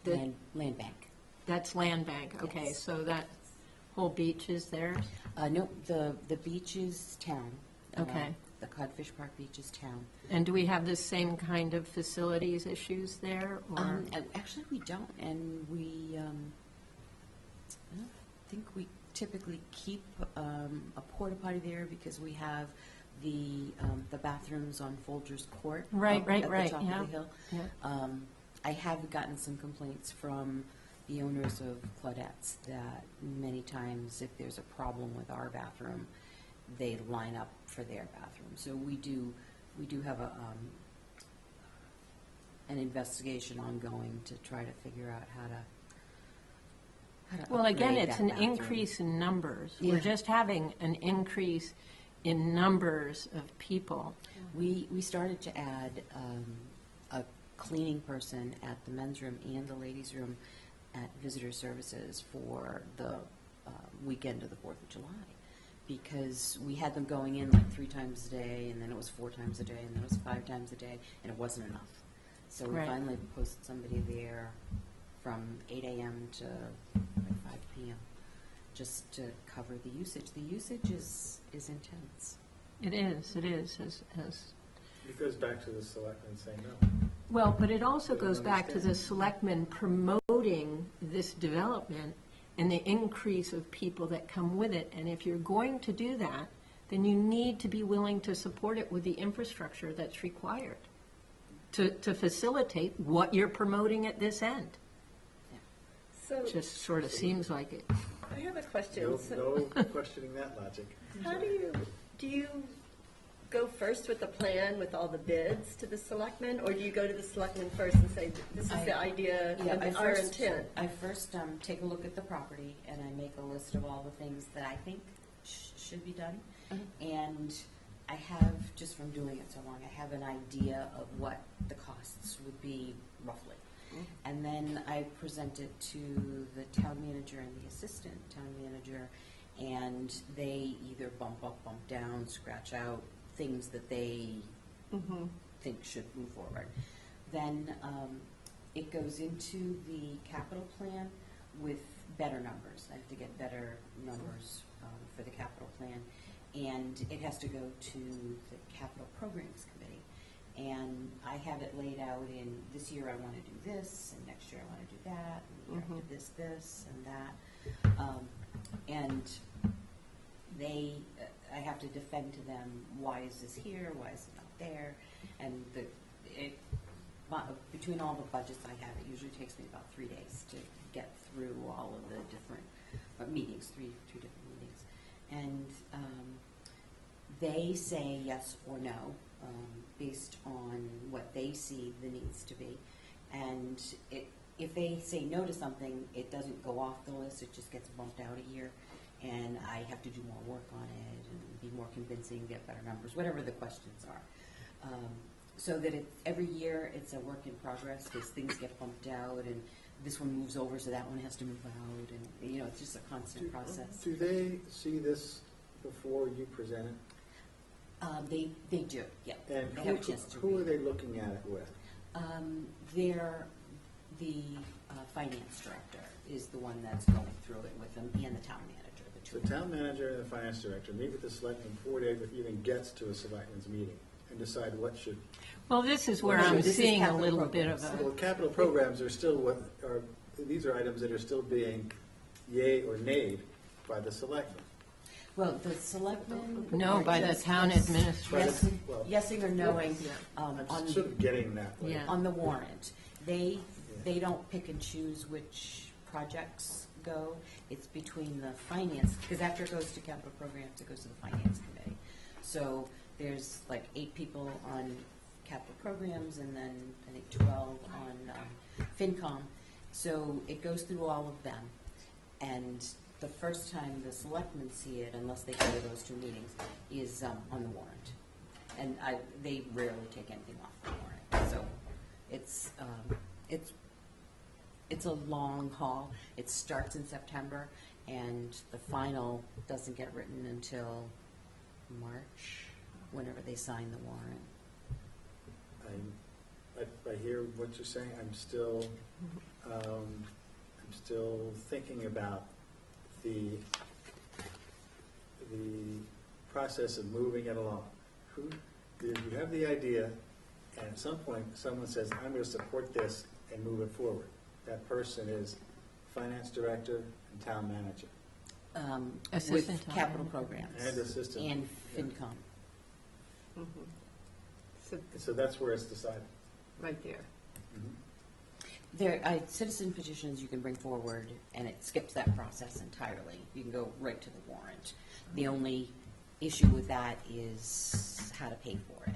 Land bank.
That's land bank, okay,
Yes.
so that whole beach is there?
No, the beach is town.
Okay.
The Codfish Park beach is town.
And do we have the same kind of facilities issues there, or?
Actually, we don't, and we, I don't think we typically keep a porta potty there because we have the bathrooms on Folgers Court.
Right,
up
right,
at
right,
the top
yeah,
of the hill.
yeah.
I have gotten some complaints from the owners of Claudettes that many times if there's a problem with our bathroom, they line up for their bathroom. So we do have an investigation ongoing to try to figure out how to
Well, again,
upgrade
it's
that
an
bathroom.
increase in numbers.
Yeah.
We're just having an increase in numbers of people.
We started to add a cleaning person at the men's room and the ladies' room at visitor services for the weekend of the 4th of July. Because we had them going in like 3 times a day, and then it was 4 times a day, and then it was 5 times a day, and it wasn't enough. So we
Right.
finally posted somebody there from 8 a.m. to like 5 p.m. just to cover the usage. The usage is intense.
It is,
It goes back to the selectmen saying no.
Well, but it also goes back to the selectmen promoting this development and the increase of people that come with it. And if you're going to do that, then you need to be willing to support it with the infrastructure that's required to facilitate what you're promoting at this end.
So
Just sort of seems like it.
I have a question.
No,
So
no questioning that logic.
how do you go first with the plan with all the bids to the selectmen, or do you go to the selectmen first and say, this is the idea and our intent?
I first take a look at the property, and I make a list of all the things that I think should be done. And I have, just from doing it so long, I have an idea of what the costs would be roughly. And then I present it to the town manager and the assistant town manager, and they either bump up, bump down, scratch out things that they think should move forward. Then it goes into the capital plan with better numbers. I have to get better numbers for the capital plan. And it has to go to the capital programs committee. And I have it laid out in, this year I want to do this, and next year I want to do that, and the year after this, and that. And they, I have to defend to them, why is this here, why is it not there? And between all the budgets I have, it usually takes me about 3 days to get through all of the different meetings, two different meetings. And they say yes or no based on what they see the needs to be. And if they say no to something, it doesn't go off the list, it just gets bumped out a year, and I have to do more work on it and be more convincing, get better numbers, whatever the questions are. So that every year it's a work in progress, because things get bumped out, and this one moves over, so that one has to move out, and, it's just a constant process.
Do they see this before you present it?
They do, yeah.
And
They have a chance to
who are
read.
they looking at it with?
They're the finance director is the one that's going through it with them, and the town manager, the two.
The town manager and the finance director meet with the selectmen before it even gets to a selectmen's meeting and decide what should.
Well, this is where
Well,
I'm
this is
seeing a
capital
little bit of
programs.
a,
Well, capital programs are still these are items that are still being yay or nay by the selectmen.
Well, the selectmen.
no,
are
by the
just
town administrator.
Yesing or knowing
I'm
on
sort of getting that way.
Yeah.
on the warrant. They don't pick and choose which projects go. It's between the finance, because after it goes to capital programs, it goes to the finance committee. So there's like 8 people on capital programs, and then I think 12 on FinCom. So it goes through all of them. And the first time the selectmen see it, unless they go to those 2 meetings, is on the warrant. And they rarely take anything off the warrant. So it's a long haul. It starts in September, and the final doesn't get written until March, whenever they sign the warrant.
I hear what you're saying. I'm still thinking about the process of moving it along. You have the idea, and at some point, someone says, I'm going to support this and move it forward. That person is finance director and town manager.
Assistant
With
town
capital
manager.
programs.
And assistant.
And
Yeah.
FinCom.
So that's where it's decided.
Right there.
There, citizen petitions you can bring forward, and it skips that process entirely. You can go right to the warrant. The only issue with that is how to pay for it.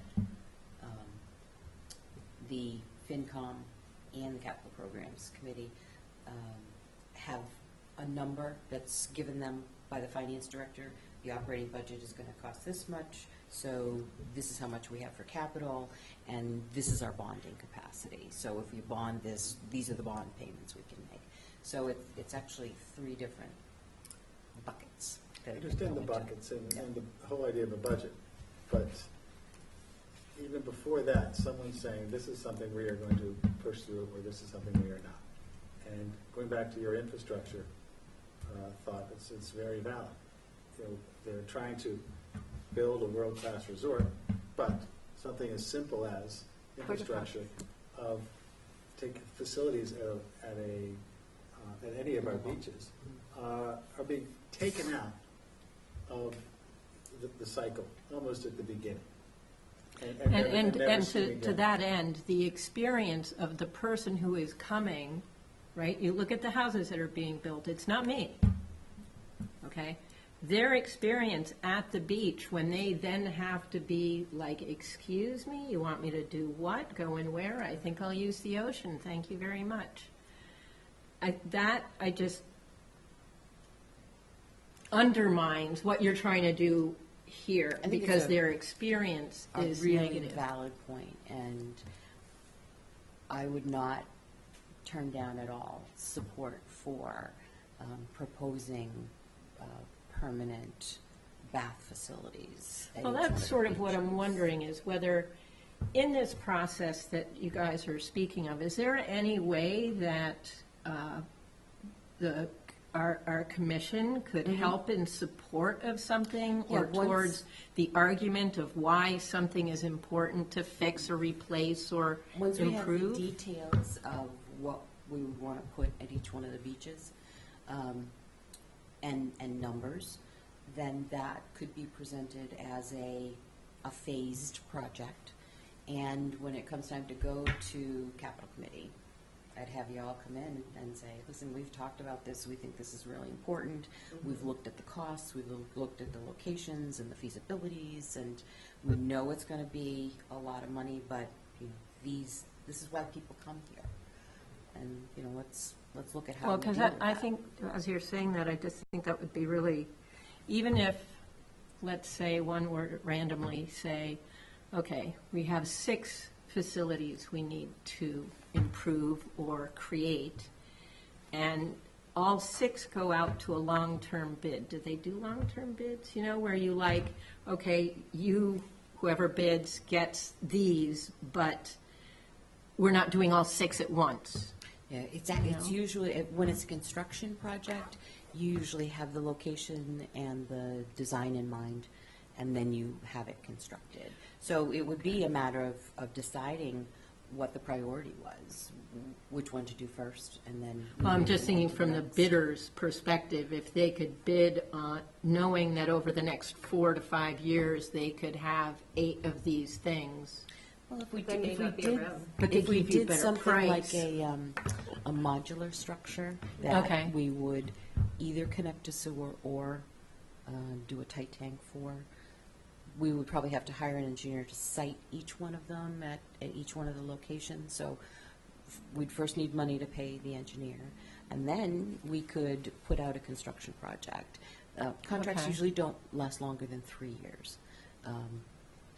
The FinCom and the Capital Programs Committee have a number that's given them by the finance director. The operating budget is going to cost this much, so this is how much we have for capital, and this is our bonding capacity. So if we bond this, these are the bond payments we can make. So it's actually 3 different buckets.
I
that it can
understand
go
the
into.
buckets and the whole idea of a budget, but even before that, someone's saying, this is something we are going to push through, or this is something we are not. And going back to your infrastructure thought, it's very valid. They're trying to build a world-class resort, but something as simple as infrastructure of take facilities at any of our beaches are being taken out of the cycle almost at the beginning.
And
never seen
to
again.
that end, the experience of the person who is coming, right? You look at the houses that are being built, it's not me, okay? Their experience at the beach, when they then have to be like, excuse me, you want me to do what? Go in where? I think I'll use the ocean, thank you very much. I just undermines what you're trying to do here,
I think it's
because
a-
their experience
A
is
really
negative.
valid point, and I would not turn down at all support for proposing permanent bath facilities. at
Well,
each
that's
the
sort of what I'm
beaches.
wondering, is whether, in this process that you guys are speaking of, is there any way that our commission could help in support of something,
Mm-hmm. Yeah,
or
once-
towards the argument of why something is important to fix or replace or
Once we have the
improve?
details of what we would want to put at each one of the beaches, and numbers, then that could be presented as a phased project. And when it comes time to go to capital committee, I'd have you all come in and say, listen, we've talked about this, we think this is really important, we've looked at the costs, we've looked at the locations and the feasibilities, and we know it's gonna be a lot of money, but, this is why people come here. and, you know, let's look at how
Well,
we
because
deal with
I
that.
think, as you're saying that, I just think that would be really, even if, let's say, one were to randomly say, okay, we have 6 facilities we need to improve or create, and all 6 go out to a long-term bid. Do they do long-term bids? You know, where you like, okay, you, whoever bids gets these, but we're not doing all 6 at once.
Yeah, it's
know?
usually, when it's a construction project, you usually have the location and the design in mind, and then you have it constructed. So it would be a matter of deciding what the priority was, which one to do first, and then.
Well, I'm
moving
just
on
thinking
to
from the
next.
bidder's perspective, if they could bid on, knowing that over the next 4 to 5 years, they could have 8 of these things.
Well, if we
They
did,
may
if we
not be
did,
around.
But
if
they
we
give you
did
better
something like
price.
a modular structure, that
Okay.
we would either connect to sewer or do a tight tank for, we would probably have to hire an engineer to site each one of them at each one of the locations. So we'd first need money to pay the engineer, and then we could put out a construction project. Contracts
Okay.
usually don't last longer than 3 years.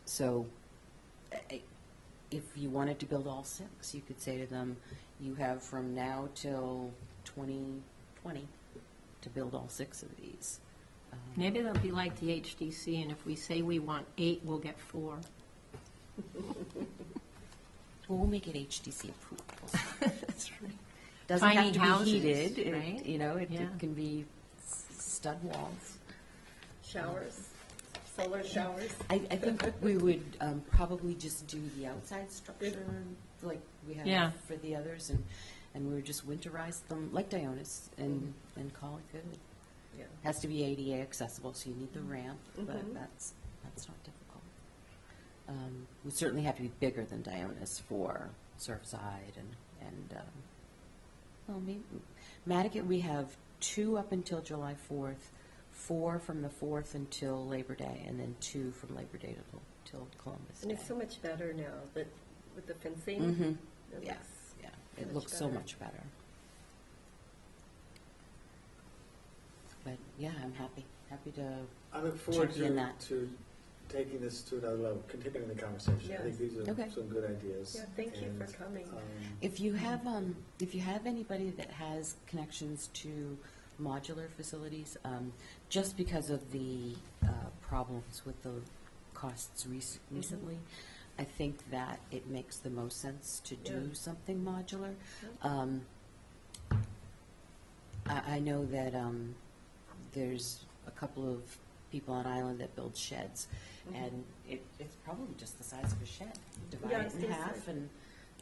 So if you wanted to build all 6, you could say to them, you have from now till 2020 to build all 6 of these.
Maybe they'll be like the HDC, and if we say we want 8, we'll get 4.
Well, we'll make it HDC approvable.
That's right.
Doesn't
Tiny
have to
houses,
be heated. It-
right?
You know, it
Yeah.
can be stud walls.
Showers, solar showers.
I think we would probably just do the outside structure like we
Yeah.
have for the others, and we would just winterize them like Dionis and call it good.
Yeah.
Has to be ADA accessible, so you need the ramp, but
Mhm.
that's not difficult. We certainly have to be bigger than Dionis for Surfside and well, maybe Nantucket, we have 2 up until July 4th, 4 from the 4th until Labor Day, and then 2 from Labor Day till Columbus
And
Day.
it's so much better now that with the fencing.
Mhm.
it
Yeah,
looks
yeah,
so
it
much
looks so
better.
much better. But, yeah, I'm happy to
I look forward
champion that.
to taking this to another level, continuing the conversation. I think
Yes.
these are
Okay.
some good ideas.
Yeah, thank you for
And,
coming.
If you have anybody that has connections to modular facilities, just because of the problems with the costs recently, I think that it makes the most sense to do
Yeah.
something modular. I know that there's a couple of people on island that build sheds, and it's probably just the size of a shed. Divide
Yeah, I
it
was
in
gonna
half
say.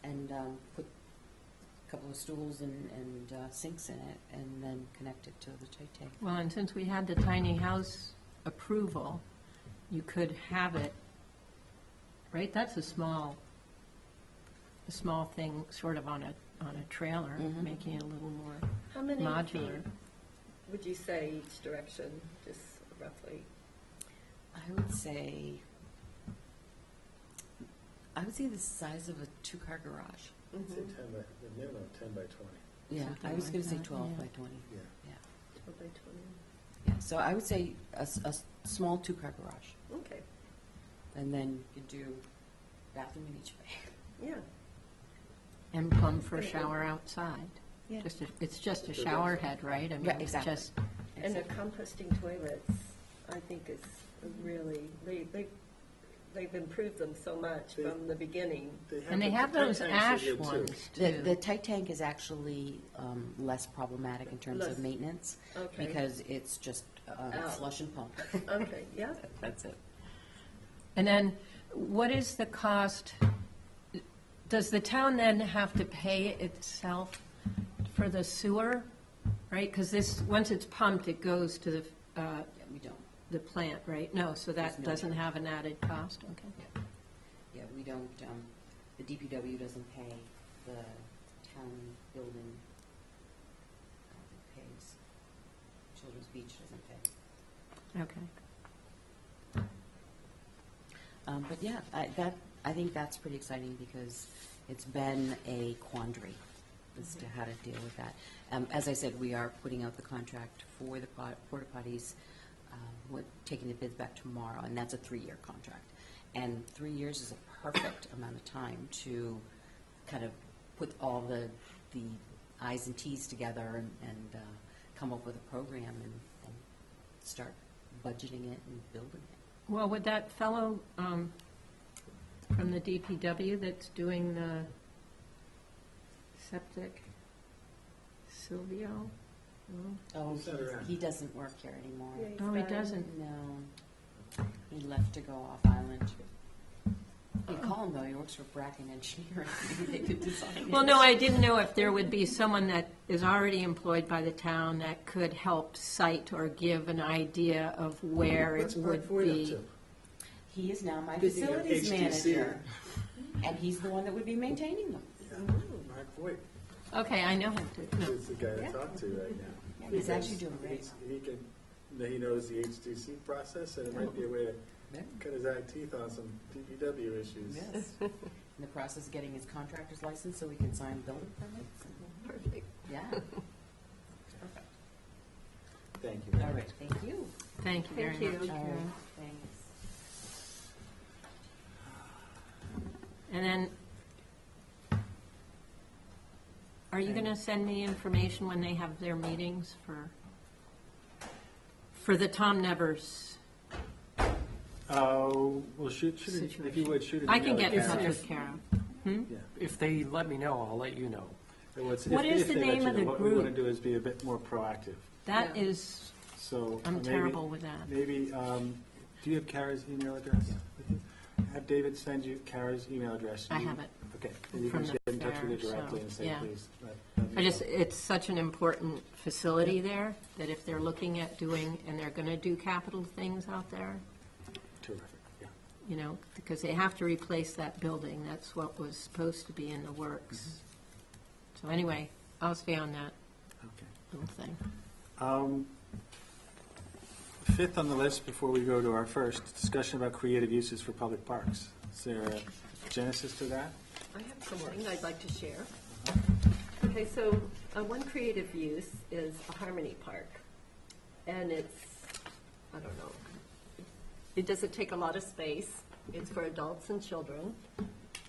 and put a couple of stools and sinks in it, and then connect it to the tight tank.
Well, and since we had the tiny house approval, you could have it, right? That's a small thing, sort of on a trailer,
Mhm.
making it a little more
How many
modular.
feet would you say each direction, just roughly?
I would say the size of a 2-car garage.
I'd say 10 by, the minimum 10 by 20.
Yeah,
Something
I was
like
going to say
that,
12
yeah.
by 20.
Yeah.
Yeah,
12 by 20.
yeah. So I would say a small 2-car garage,
Okay,
and then you do bathroom in each bay.
yeah.
And plumb for a shower outside.
Yeah.
It's just a shower head, right? I mean,
Right,
it's
exactly.
just,
And the composting toilets, I think is really, they've improved them so much from the beginning.
and they
the
have
tight
those
tanks
ash
are good, too.
ones
The
too.
tight tank is actually less problematic in terms
Less.
of maintenance,
Okay.
because it's just
Out.
flush and pump.
Okay, yeah.
That's it.
And then, what is the cost? Does the town then have to pay itself for the sewer, right? Because this, once it's pumped, it goes to
Yeah, we don't.
the plant, right? No, so that
There's no-
doesn't have an added cost, okay.
Yeah, we don't, the DPW doesn't pay, the town building pays. Children's Beach doesn't pay.
Okay.
But yeah, I think that's pretty exciting, because it's been a quandary as to how to deal with that. As I said, we are putting out the contract for the porta potties. We're taking the bids back tomorrow, and that's a 3-year contract. And 3 years is a perfect amount of time to kind of put all the I's and T's together and come up with a program and start budgeting it and building it.
Well, would that fellow from the DPW that's doing the septic, Silvio? No?
Oh,
He's not around.
he doesn't work here anymore.
Yeah, he's
Oh, he
gone.
doesn't?
No. He left to go off island. You call him though, he works for Bracken Engineering. Maybe they could design
Well,
it.
no, I didn't know if there would be someone that is already employed by the town that could help cite or give an idea of where
What's
it
Mark
would
Voigt up
be.
to?
He is now my
Busy at
facilities
HTC.
manager, and he's the one that would be maintaining them.
Yeah, Mark Voigt
Okay, I know him too.
is the guy to talk to right now.
Yeah, he's actually doing great.
He knows the HTC process, and it might be a way to cut his eye teeth on some DPW issues.
Yes. In the process of getting his contractor's license so we can sign building permits.
Perfect.
Yeah. It's perfect.
Thank you.
All right, thank you.
Thank you very
Thank you.
much.
All right,
Karen.
thanks.
And then, are you going to send me information when they have their meetings for the Tom Nevers?
Well, shoot it, if you would, shoot it.
I can get in touch with Kara.
Yeah.
If they let me know, I'll let you know.
What is the name of the
What we want to
group?
do is be a bit more proactive.
That
Yeah.
is,
So
I'm
maybe-
terrible with that.
Maybe, do you have Kara's email address with you? Have David send you Kara's email address.
I
You-
have it.
Okay, and you
From
can
the
get in touch with her
fair,
directly
so,
and say,
yeah.
please. let me know.
It's such an important facility there, that if they're looking at doing, and they're going to do capital things out there,
Terrific, yeah.
you know, because they have to replace that building. That's what was supposed to be in the works. So anyway, I'll stay on that
Okay.
little thing.
Fifth on the list before we go to our first, discussion about creative uses for public parks. Is there a genesis to that?
I have something I'd like to share. Okay, so one creative use is a Harmony Park. And it's, I don't know, it doesn't take a lot of space. It's for adults and children.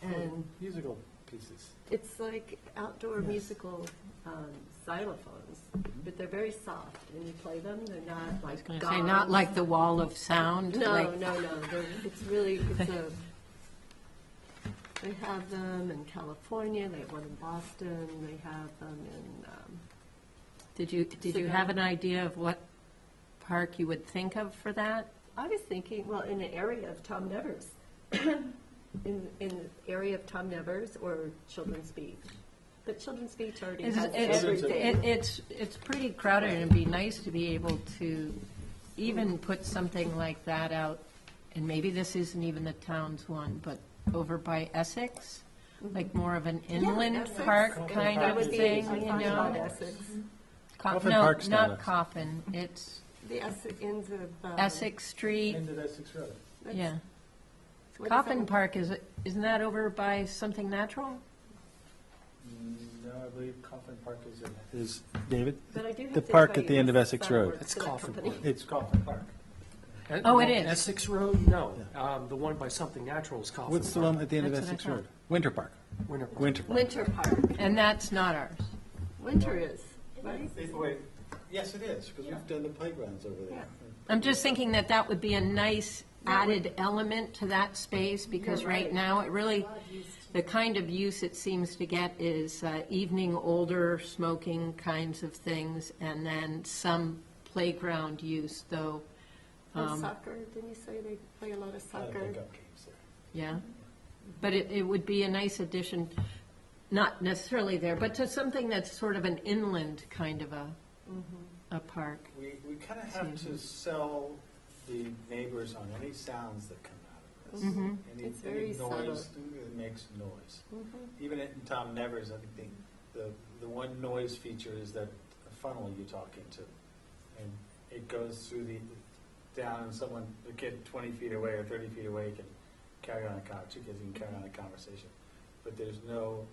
And
Musical pieces.
it's like outdoor
Yes.
musical xylophones, but they're very soft. And you play them, they're not
I was
like
going to say, not
gongs.
like the wall of sound.
No,
like-
no, no. It's really, they have them in California, they have one in Boston, they have them in,
Did you have an idea of what park you would think of for that?
I was thinking, well, in the area of Tom Nevers. In the area of Tom Nevers or Children's Beach. But Children's Beach already has everything.
It's pretty crowded, and it'd be nice to be able to even put something like that out, and maybe this isn't even the town's one, but over by Essex, like more of an inland
Essex.
park kind
That
of
would be
thing,
fun
you
about
know?
Essex.
Coffin
No,
Park's not
not
Essex.
Coffin, it's
The Essex, ends of.
Essex Street,
End of Essex Road.
yeah.
what is
Coffin
that?
Park, isn't that over by something natural?
No, I believe Coffin Park is David?
But I do have
The
to
park
tell
at the
you,
end of
this
Essex
fellow
Road.
works
It's
for that
Coffin
company.
Park.
It's Coffin Park.
Oh, it is.
Essex Road? No. The one by something natural is Coffin.
What's the one at the end of
That's what I
Essex
thought.
Road? Winter Park.
Winter Park.
Winter Park.
Winter Park.
And that's not ours.
Winter is, right?
Wait, yes, it is, because we've done the playgrounds over there.
I'm just thinking that that would be a nice added element to that space, because
You're
right
right.
now, it really, the kind of use it seems to get is evening older smoking kinds of things, and then some playground use, though,
And soccer, didn't you say they play a lot of
I
soccer?
don't think up games there.
yeah. But it would be a nice addition, not necessarily there, but to something that's sort of an inland kind of a park.
We kind of have to sell the neighbors on any sounds that come out of this.
Mhm.
Any,
It's very
any
subtle.
noise that makes noise.
Mhm.
Even in Tom Nevers, I think the one noise feature is that funnel you talk into. And it goes through down and a kid 20 feet away or 30 feet away can carry on two kids can carry on a conversation. But there's no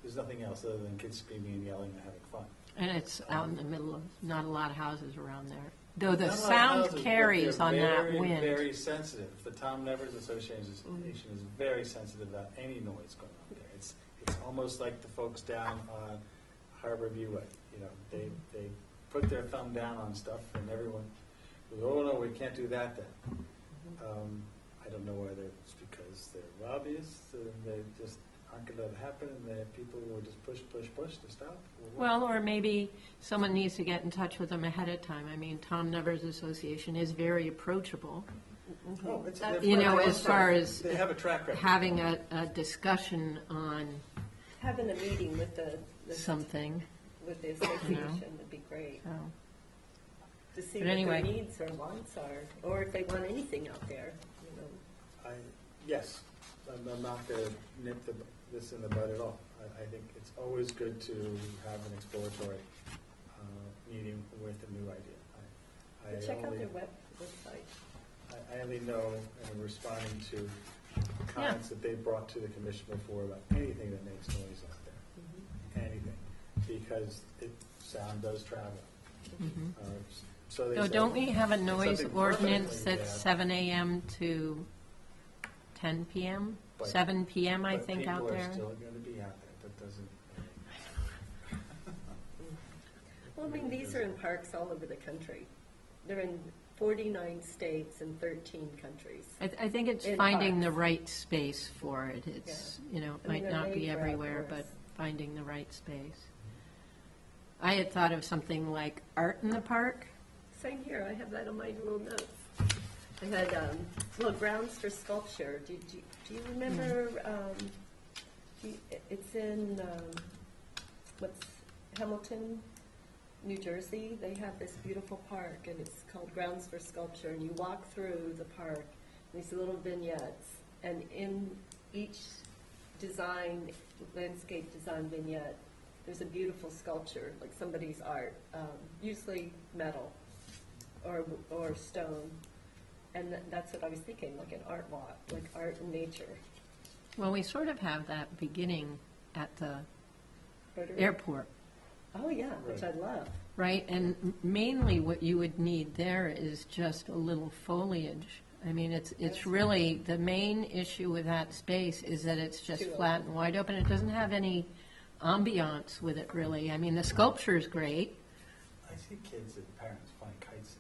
there's nothing else other than kids screaming and yelling and having fun.
And it's out in the middle of, not a lot of houses around there. Though the
Not a lot of
sound
houses, but
carries
they're
on that
very,
wind.
Very sensitive. The Tom Nevers Association is very sensitive about any noise going on there. It's almost like the folks down on Harbor View Way. You know, they put their thumb down on stuff, and everyone goes, "Oh no, we can't do that then." I don't know whether it's because they're lobbyists and they just aren't going to let it happen, and the people will just push to stop. Or what.
Well, or maybe someone needs to get in touch with them ahead of time. I mean, Tom Nevers Association is very approachable,
Oh, it's,
you know, as far as
they have a track record.
having a discussion on
Having a meeting with the
something.
with the association would be great,
So,
to see
But
what
anyway.
their needs or wants are, or if they want anything out there, you know.
Yes, I'm not going to nip this in the bud at all. I think it's always good to have an exploratory meeting with a new idea.
But check out their website.
I only know, and I'm responding to comments that they brought to the commission before about anything that makes noise out there. Anything. Because sound does travel. So they
So
said,
don't we have a noise
something
ordinance
perfectly
that's
bad,
7 a.m. to 10 p.m.?
But-
7 p.m., I
but
think, out
people
there.
are still going to be out there. That doesn't.
Well, I mean, these are in parks all over the country. They're in 49 states and 13 countries.
I think it's
In
finding the
parks.
right space for it. It's, you know, it
I mean,
might
they're
not be
made for
everywhere, but
outdoors.
finding the right space. I had thought of something like art in the park.
Same here, I have that on my little notes. I had, well, grounds for sculpture. Do you remember, it's in, what's, Hamilton, New Jersey? They have this beautiful park, and it's called Grounds for Sculpture, and you walk through the park, these little vignettes, and in each design, landscape design vignette, there's a beautiful sculpture, like somebody's art, usually metal or stone. And that's what I was thinking, like an art walk, like art and nature.
Well, we sort of have that beginning at the
Rotary?
airport,
Oh, yeah, which I love.
right? And mainly what you would need there is just a little foliage. I mean, it's really, the main issue with that space is that it's just
Too
flat and wide open. It doesn't have any ambiance with it, really. I mean, the sculpture is great.
I see kids and parents flying kites.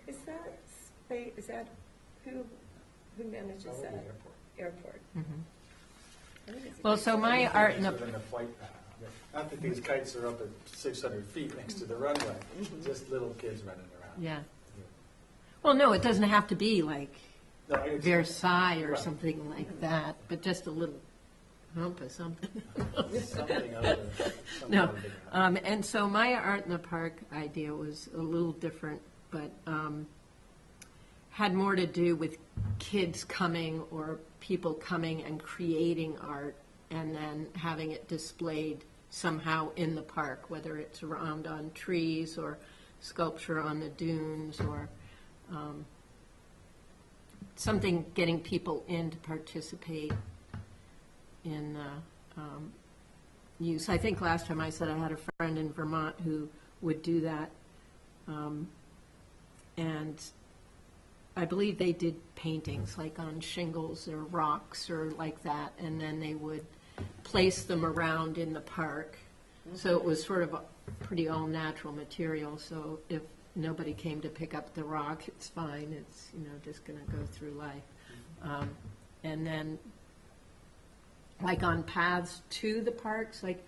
Is that space, is that, who manages
Probably
that?
airport.
Airport. I think it's-
Well, so my art in the,
Within the flight path. Not that these kites are up at 600 feet next to the runway, just little kids running around.
yeah. Well, no, it doesn't have to be like
No, it's-
Versailles or
Right.
something like that, but just a little hump or something.
Something other than something
No,
other than that.
and so my art in the park idea was a little different, but had more to do with kids coming or people coming and creating art and then having it displayed somehow in the park, whether it's around on trees or sculpture on the dunes or something getting people in to participate in use. I think last time I said I had a friend in Vermont who would do that. And I believe they did paintings like on shingles or rocks or like that, and then they would place them around in the park. So it was sort of a pretty all-natural material, so if nobody came to pick up the rock, it's fine, it's, you know, just gonna go through life. And then, like on paths to the parks, like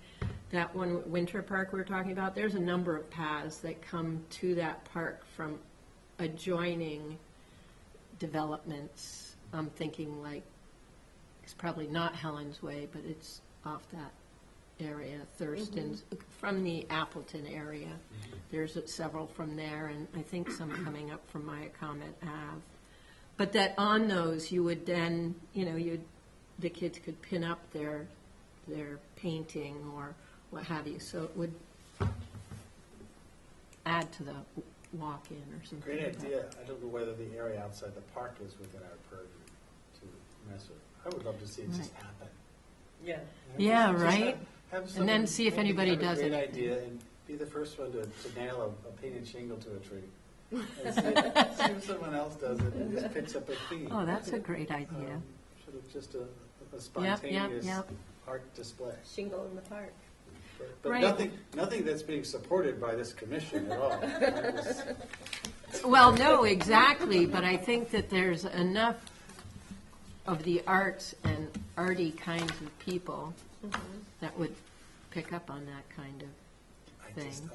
that one winter park we were talking about, there's a number of paths that come to that park from adjoining developments. I'm thinking like, it's probably not Helen's Way, but it's off that area, Thurston's, from the Appleton area. There's several from there, and I think some coming up from Myacomet Ave. But that on those, you would then, you know, the kids could pin up their painting or what have you, so it would add to the walk-in or something.
Great
like that.
idea. I don't know whether the area outside the park is within our purview to mess with. I would love to see it just happen.
Yeah.
Yeah,
Just
right?
have
And
someone
then see if
maybe
anybody
have a
does
great
it.
idea and be the first one to nail a painted shingle to a tree. And see if someone else does it and just picks up a theme.
Oh, that's a great idea.
Sort of just a spontaneous
yep.
art display.
Shingle in the park.
But
Right.
nothing that's being supported by this commission at all. That was-
Well, no, exactly, but I think that there's enough of the arts and arty kinds of people that would pick up on that kind of thing.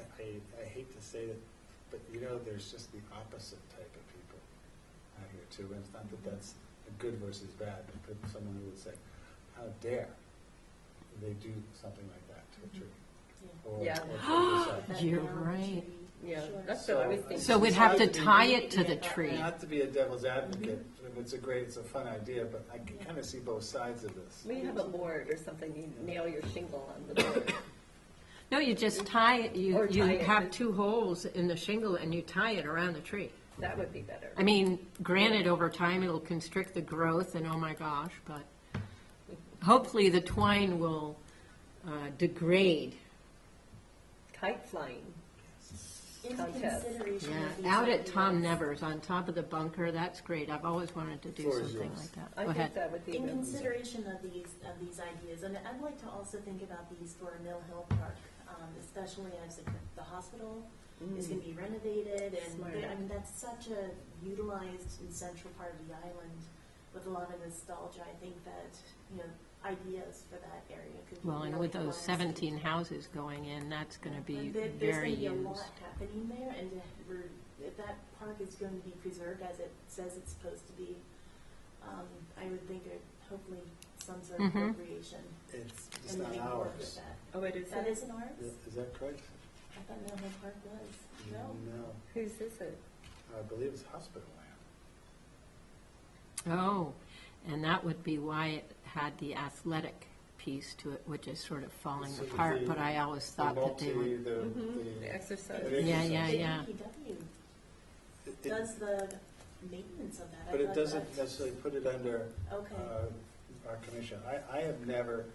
I hate to say it, but there's just the opposite type of people out here too. And it's not that that's a good versus bad, but someone who would say, how dare they do something like that to a tree? Or,
Yeah.
or to the side.
You're
That
right.
tree.
Yeah,
Sure.
that's what I was thinking.
So we'd have to tie it to the tree.
Not to be a devil's advocate, it's a fun idea, but I can kind of see both sides of this.
We have a board or something, you nail your shingle on the board.
No, you just tie it, you
Or tie it
have
with-
2 holes in the shingle and you tie it around the tree.
That would be better.
I mean, granted, over time, it'll constrict the growth and oh my gosh, but hopefully the twine will degrade.
Kite flying.
In
Contest.
consideration
Yeah,
of these
out at
ideas,
Tom Nevers, on top of the bunker, that's great. I've always wanted to do
Floor is
something
yours.
like that.
I
Go
think
ahead.
that would be
In
good.
consideration of these ideas, and I'd like to also think about these for Mill Hill Park, especially as the hospital is going to be renovated, and
Smart.
that's such a utilized and central part of the island with a lot of nostalgia. I think that ideas for that area could be
Well, and
really
with those
fun.
17 houses going in, that's going to be
And there's
very
going to be a
used.
lot happening there, and if that park is going to be preserved as it says it's supposed to be, I would think hopefully some sort of
Mhm.
appropriation.
It's
And
not
moving forward with
ours.
that.
Oh, it is.
That isn't ours?
Is that correct?
I thought Mill Hill Park was. No?
No,
Whose is it?
I believe it's hospital land.
Oh, and that would be why it had the athletic piece to it, which is sort of falling
So
apart,
the-
but I always thought that they
The
would.
The exercise.
the
Yeah, yeah,
exercise.
yeah.
DPW
It-
does the maintenance of that. I
But it
thought
doesn't
that's-
necessarily put it under
Okay.
our commission. I have never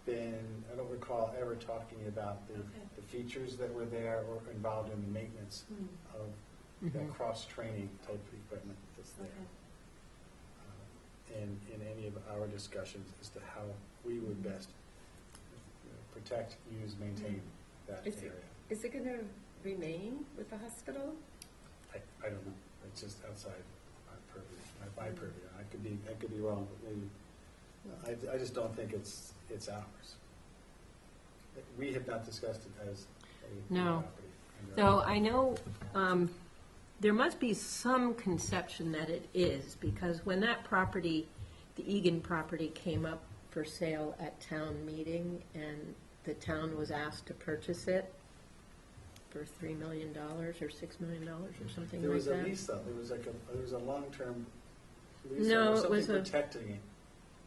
been, I don't recall ever talking about the
Okay.
features that were there or involved in the maintenance
Hmm,
of
Mm-hmm.
that cross-training type of equipment that's there.
okay.
In any of our discussions as to how we would best protect, use, maintain that
Is it-
area.
Is it going to remain with the hospital?
I don't know. It's just outside my purview, my purview. I could be wrong, but maybe, I just don't think it's ours. We have not discussed it as a
No.
property.
So I know there must be some conception that it is, because when that property, the Egan property, came up for sale at town meeting, and the town was asked to purchase it for $3 million or $6 million or something
There
like
was a
that.
lease though, there was a long-term lease.
No,
or
it was
something
a-
protecting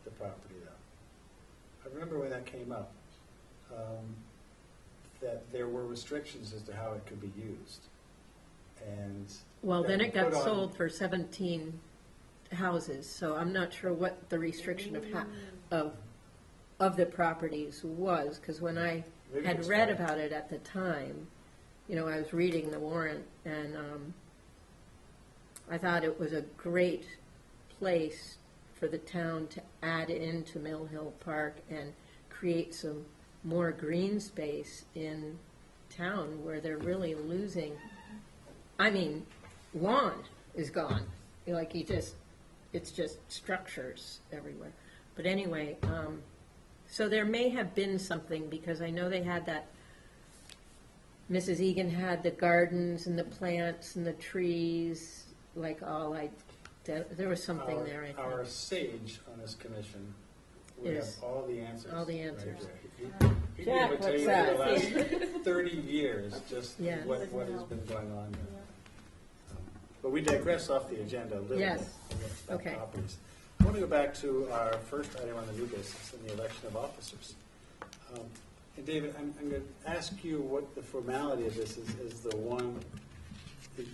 the property though. I remember when that came up, that there were restrictions as to how it could be used. And.
Well, then
that
it got
put on-
sold for 17 houses, so I'm not sure what the restriction of the properties was, because when I
Maybe it
had
was
read
fine.
about it at the time, I was reading the warrant, and I thought it was a great place for the town to add into Mill Hill Park and create some more green space in town where they're really losing. I mean, lawn is gone. It's just structures everywhere. But anyway, so there may have been something, because I know they had that, Mrs. Egan had the gardens and the plants and the trees, there was something there, I
Our
think.
sage on this commission would have
Is
all the answers.
all the
right
answers.
there. He'd be able to
Jack,
tell you
what's
for the last 30 years, just
Yeah.
what has been going on there.
Yeah.
But we digress off the agenda a little bit.
Yes.
about
Okay.
properties. I want to go back to our first item on the new business, and the election of officers. And David, I'm going to ask you what the formality of this is, as the one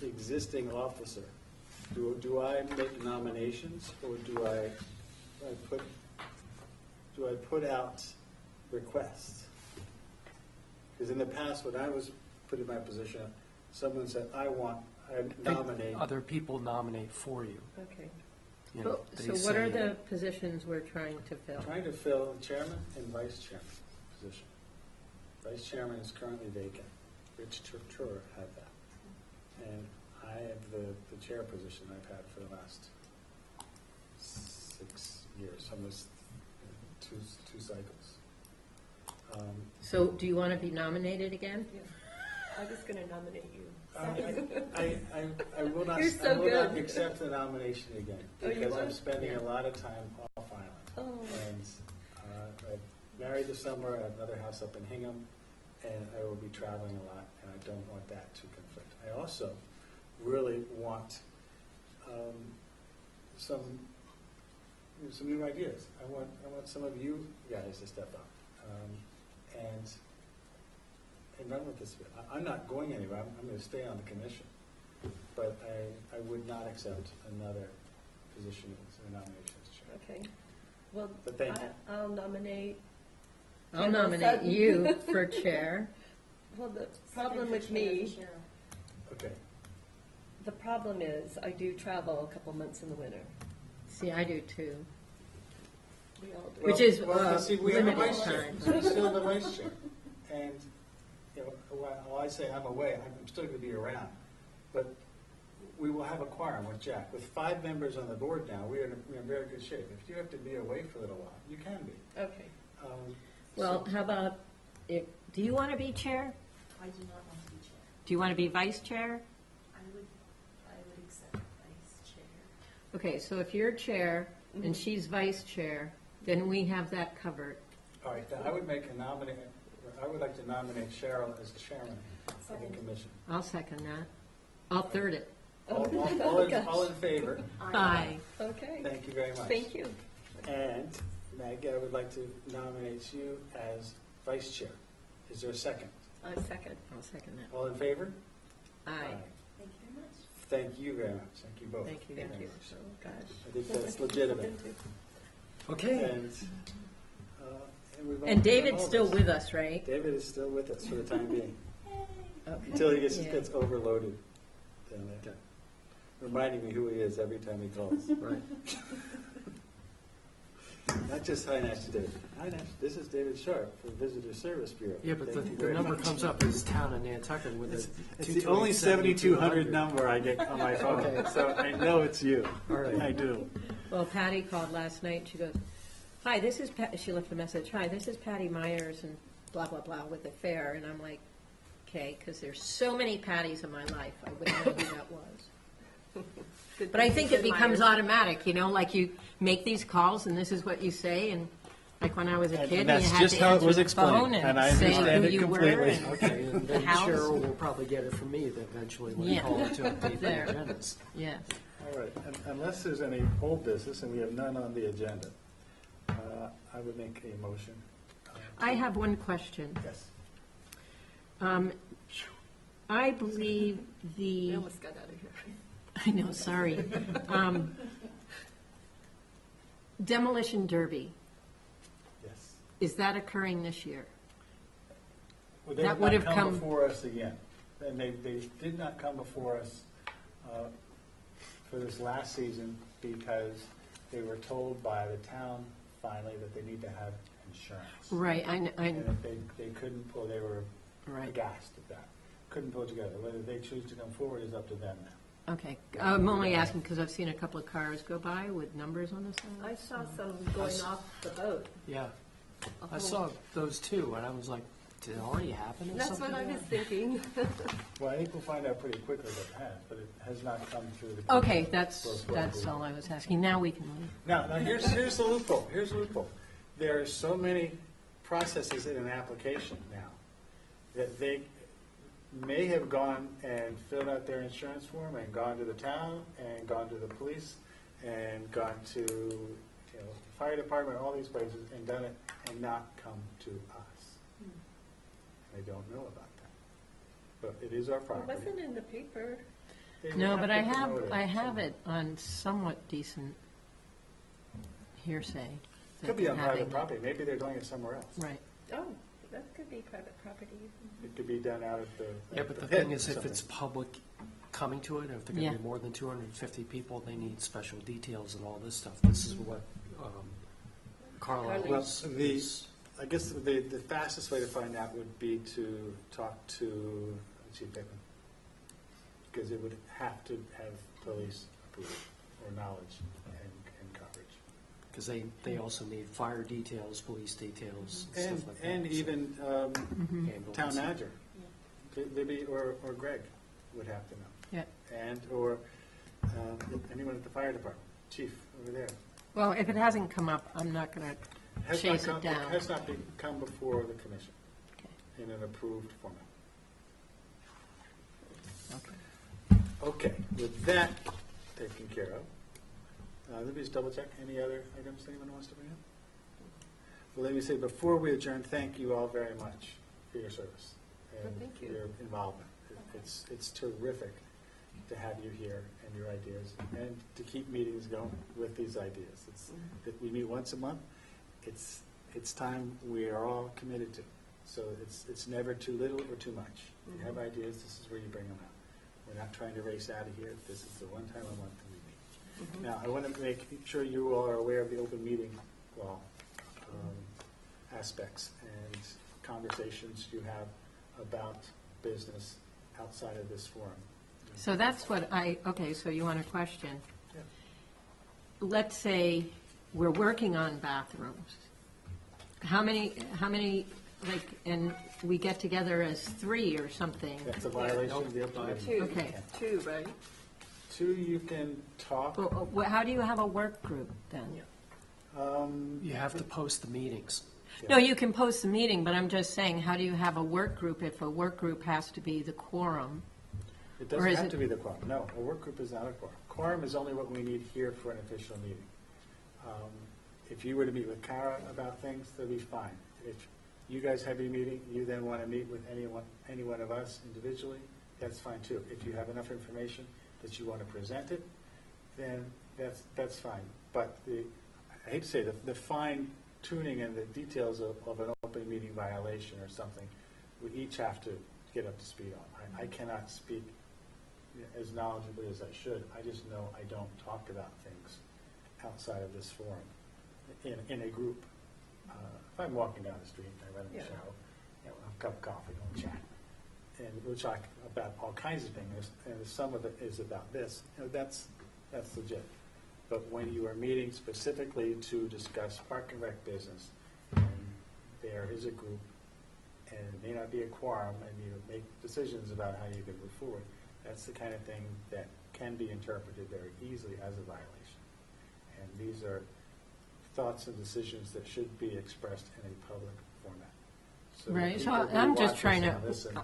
existing officer. Do I make nominations, or do I I put out requests. Because in the past, when I was put in my position, someone said, I nominate.
Other people nominate for you.
Okay.
You know, they
So what are
say-
the positions we're trying to fill?
Trying to fill the chairman and vice chairman position. Vice chairman is currently vacant. Rich Turturro had that. And I have the chair position I've had for the last 6 years, almost two cycles.
So do you want to be nominated again?
I was going to nominate you.
I will not,
You're so
I will not
good.
accept the nomination again,
Oh, you
because I'm
won't?
spending
Yeah.
a lot of time off island.
Oh.
And I'm married this summer, I have another house up in Hingham, and I will be traveling a lot, and I don't want that to conflict. I also really want some new ideas. I want some of you guys to step up and run with this. I'm not going anywhere. I'm going to stay on the commission, but I would not accept another position as a nomination as chair.
Okay. Well,
But thank you.
I'll nominate.
I'll
General
nominate
Sutton.
you for chair.
Well, the
Second
problem
for
with
chair
me,
for Cheryl.
Okay.
the problem is I do travel a couple months in the winter.
See, I do too.
We all do.
Which is,
see, we have a
limited
vice chair.
time.
So we still have a vice chair. And, you know, while I say I'm away, I'm still going to be around. But we will have a quorum with Jack. With 5 members on the board now, we're in very good shape. If you have to be away for a little while, you can be.
Okay.
Well,
So-
how about, do you want to be chair?
I do not want to be chair.
Do you want to be vice chair?
I would accept vice chair.
Okay, so if you're chair and she's vice chair, then we have that covered.
All right, then I would I would like to nominate Cheryl as chairman of the
Second.
commission.
I'll second that. I'll third it.
All in favor?
Aye.
Okay.
Thank you very much.
Thank you.
And Maggie, I would like to nominate you as vice chair. Is there a second?
I second.
I'll second that.
All in favor?
Aye.
Thank you very much.
Thank you very much. Thank you both.
Thank you.
very
Thank you.
much.
Oh, gosh.
I think that's legitimate.
Okay.
And we've all
And
done
David's
all
still
this.
with us, right?
David is still with us for the time being,
Okay.
until he
Yeah.
gets overloaded down there. Reminding me who he is every time he calls.
Right.
Not just hi, Nash to David. Hi, Nash, this is David Sharp from Visitor Service Bureau.
Yeah, but
Thank you
the
very
number
much.
comes up as town of Nantucket with
It's
a
the only 7,200
7200
number I get on my phone,
Okay.
so I know it's you.
All right.
I do.
Well, Patty called last night. She goes, "Hi, this is Pat." She left a message. "Hi, this is Patty Myers and blah blah blah with the fair." And I'm like, "Okay," because there's so many Patties in my life. I wouldn't know who that was. But I think it becomes automatic, you know, like you make these calls and this is what you say, and like when I was a
And
kid, you
that's
had
just
to
how it
answer
was
the
explained,
phone
and I
and say
understand
who
it
you were.
completely.
and-
Okay, and then
house.
Cheryl will probably get it from me eventually when you
Yeah.
call her to update the
There.
agendas.
Yes.
All right, unless there's any old business, and we have none on the agenda, I would make a motion.
I have one question.
Yes.
I believe
We
the,
almost got out of here.
I know, sorry. Demolition Derby,
Yes.
is that occurring this year?
Well, they
That
have
would
not
have come-
before us again. And they did not come before us for this last season because they were told by the town finally that they need to have insurance.
Right,
And if they couldn't pull, they were
right,
aghast at that. Couldn't pull it together. Whether they choose to come forward is up to them now.
okay. I'm only asking because I've seen a couple of cars go by with numbers on the side.
I saw some going off the boat.
Yeah,
A
I
whole-
saw those too, and I was like, did it already happen or
That's
something?
what I was thinking.
Well, I think we'll find out pretty quickly that it has, but it has not come through the.
Okay, that's all I was asking. Now we can leave.
Now here's the loophole. Here's the loophole. There are so many processes in an application now that they may have gone and filled out their insurance form and gone to the town and gone to the police and gone to, the fire department, all these places, and done it and not come to us. I don't know about that. But it is our
It
property.
wasn't in the paper.
They would
No, but I
to
have,
promote
I have
somewhere.
it on somewhat decent hearsay. they
Could be
can
on
have
private
any-
property, maybe they're doing it somewhere else.
Right.
Oh, that could be private property.
It could be done out of the.
Yeah, but the
pit
thing
or
is, if it's
something.
public coming to it, if there are going
Yeah.
to be more than 250 people, they need special details and all this stuff. This is what Carla
Carly.
Well,
is.
I guess the fastest way to find out would be to talk to Chief Pickman. Because it would have to have police approval or knowledge and coverage.
Because they also need fire details, police details,
And,
stuff like that.
and
so
even
ambulance.
town manager, maybe, or Greg would have to know.
Yeah.
And, or anyone at the fire department, chief over there.
Well, if it hasn't come up, I'm not going to
Has not
chase
come-
it down.
Has not come before the commission
Okay.
in an approved format.
Okay.
Okay, with that taken care of, let me just double check, any other items anyone wants to bring up? Well, let me say, before we adjourn, thank you all very much for your service and
thank
for
you.
your involvement. It's terrific to have you here and your ideas, and to keep meetings going with these ideas. That we meet once a month, it's time we are all committed to. So it's never too little or too much. You have ideas, this is where you bring them out. We're not trying to race out of here. This is the one time a month that we meet. Now, I want to make sure you all are aware of the open meeting law aspects and conversations you have about business outside of this forum.
So that's what okay, so you want a question.
Yeah.
Let's say we're working on bathrooms. How many, like, and we get together as 3 or something?
That's a violation of the open meeting.
Two,
Okay.
two, right?
2, you can talk.
Well, how do you have a work group then?
You have to post the meetings.
No, you can post the meeting, but I'm just saying, how do you have a work group if a work group has to be the quorum?
It
Or
doesn't
is
have
it-
to be the quorum. No, a work group is not a quorum. Quorum is only what we need here for an official meeting. If you were to meet with Kara about things, that'd be fine. If you guys have your meeting, you then want to meet with any one of us individually, that's fine too. If you have enough information that you want to present it, then that's fine. But I hate to say, the fine tuning and the details of an open meeting violation or something, we each have to get up to speed on. I cannot speak as knowledgeably as I should. I just know I don't talk about things outside of this forum in a group. If I'm walking down the street and I run into the show, have a cup of coffee, we'll chat. And we'll talk about all kinds of things, and some of it is about this. That's legit. But when you are meeting specifically to discuss park and rec business, and there is a group, and it may not be a quorum, and you make decisions about how you can move forward, that's the kind of thing that can be interpreted very easily as a violation. And these are thoughts and decisions that should be expressed in a public format. So that
Right, so
people who
I'm
watch
just
us
trying
and
to-
listen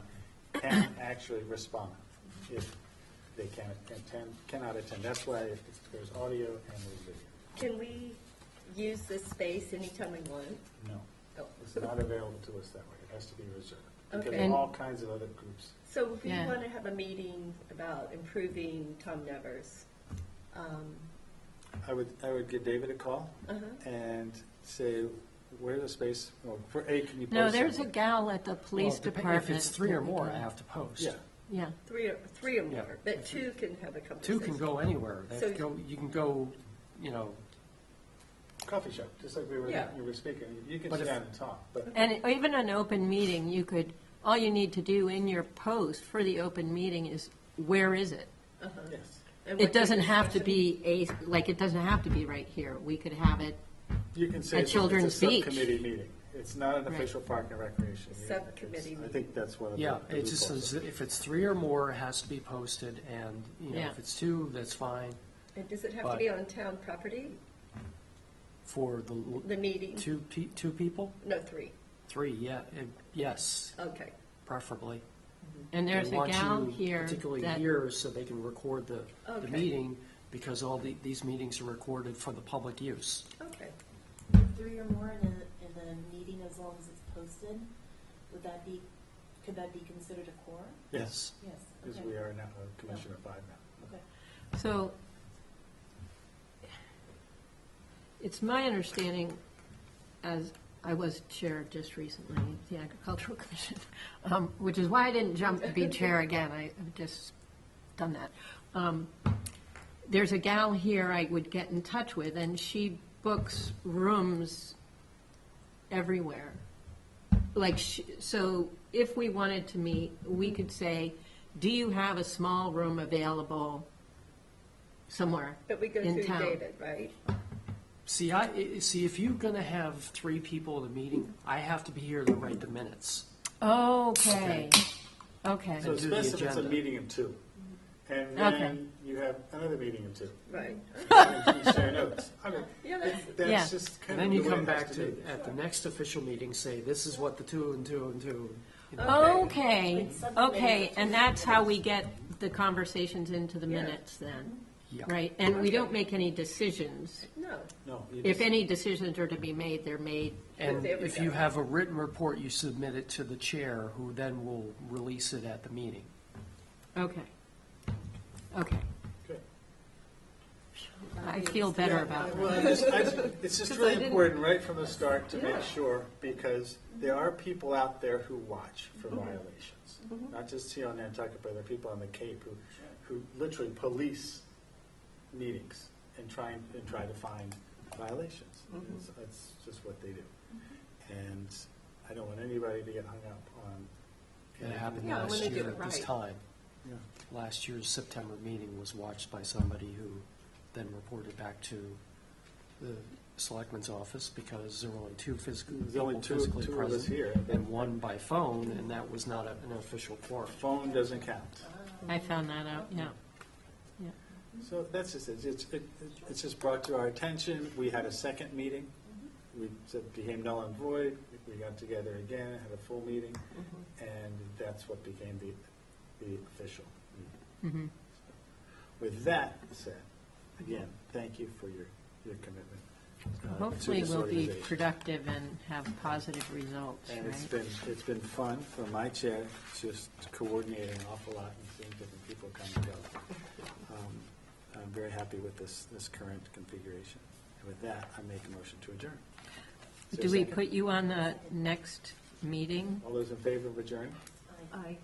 can actually respond if they cannot attend. That's why there's audio and there's video.
Can we use this space anytime we want?
No,
Oh.
it's not available to us that way. It has to be reserved. Because
Okay.
of
And-
all kinds of other groups.
So if we
Yeah.
want to have a meeting about improving Tom Nevers,
I would give David a call and say, where's the space? Well, can you post
No, there's a
something?
gal at the police
Well,
department.
If it's 3 or more, I have to post.
Yeah,
Yeah,
three or
Yeah.
more, but two can have a
2
conversation.
can go anywhere.
So-
You can go,
coffee shop, just like we
Yeah.
were speaking. You can
But
sit
if-
down and talk, but
and even an open meeting, all you need to do in your post for the open meeting is, where is it?
yes.
And
It
what's the
doesn't have to
discussion?
be it doesn't have to be right here. We could have it,
You can say
At
it's
Children's
a
Beach.
subcommittee meeting. It's not an
Right.
official park and recreation meeting.
Subcommittee
I
meeting.
think that's one of the.
yeah,
the
it just
loopholes.
says if it's 3 or more, it has to be posted, and,
Yeah.
if it's 2, that's fine
And does it have to
But-
be on town property,
for
the meeting?
two people?
No, 3.
3, yes,
Okay.
preferably.
and there's
They
a
want
gal
you
here
particularly
that,
here so they can record the
Okay.
meeting, because all these meetings are recorded for the public use.
Okay.
3 or more in a meeting, as long as it's posted, could that be considered a quorum?
Yes,
Yes.
because
Okay.
we are now a commissioner of 5 now.
Okay.
so it's my understanding as I was chair just recently of the Agricultural Commission, which is why I didn't jump to be chair again. I've just done that. There's a gal here I would get in touch with, and she books rooms everywhere. Like, so if we wanted to meet, we could say, do you have a small room available somewhere
But we go
in
through
town?
David, right?
See, if you're gonna have 3 people at a meeting, I have to be here to write the minutes.
Okay, okay.
So it's
do the
best if it's a
agenda.
meeting of 2. And
Okay.
then you have another meeting of 2.
Right.
And you share notes. I mean,
Yeah, that's,
Yeah.
that's just
And
kind
then
of
you
the way
come
it has
back
to
to,
be.
at the next official meeting, say, this is what the 2 and 2 and 2, you know.
Okay, okay, and that's how we get the conversations into the minutes then,
Yeah.
right? And we don't make any decisions.
no.
No, you
If
just-
any decisions are to be made, they're made.
And
There we
if
go.
you have a written report, you submit it to the chair, who then will release it at the meeting.
Okay. Okay.
Good.
I feel better
Yeah,
about
well,
that.
it's just
Because I
really
didn't-
important right from the start to
Yeah.
make sure, because there are people out there who watch for violations. Not just here on Nantucket, but there are people on the Cape who literally police meetings and try to find violations. That's just what they do. And I don't want anybody to get hung up on.
It happened
Yeah, when
last
they do
year
it
at this
right.
time.
Yeah.
Last year's September meeting was watched by somebody who then reported back to the selectman's office, because there were only 2
There's only
people
two
physically
of us
present,
here.
and 1 by phone, and that was not an official quorum.
Phone doesn't count.
I found that out, yeah.
So that's just it. It's just brought to our attention. We had a second meeting. We said became null and void. We got together again, had a full meeting, and that's what became the official meeting. With that said, again, thank you for your commitment. To
Hopefully
this
we'll be
organization.
productive and have positive results,
And
right?
it's been fun for my chair, just coordinating an awful lot and seeing different people come and go. I'm very happy with this current configuration. And with that, I make a motion to adjourn. Is there
Do
a
we
second?
put you on the next meeting?
All those in favor of adjourn?
I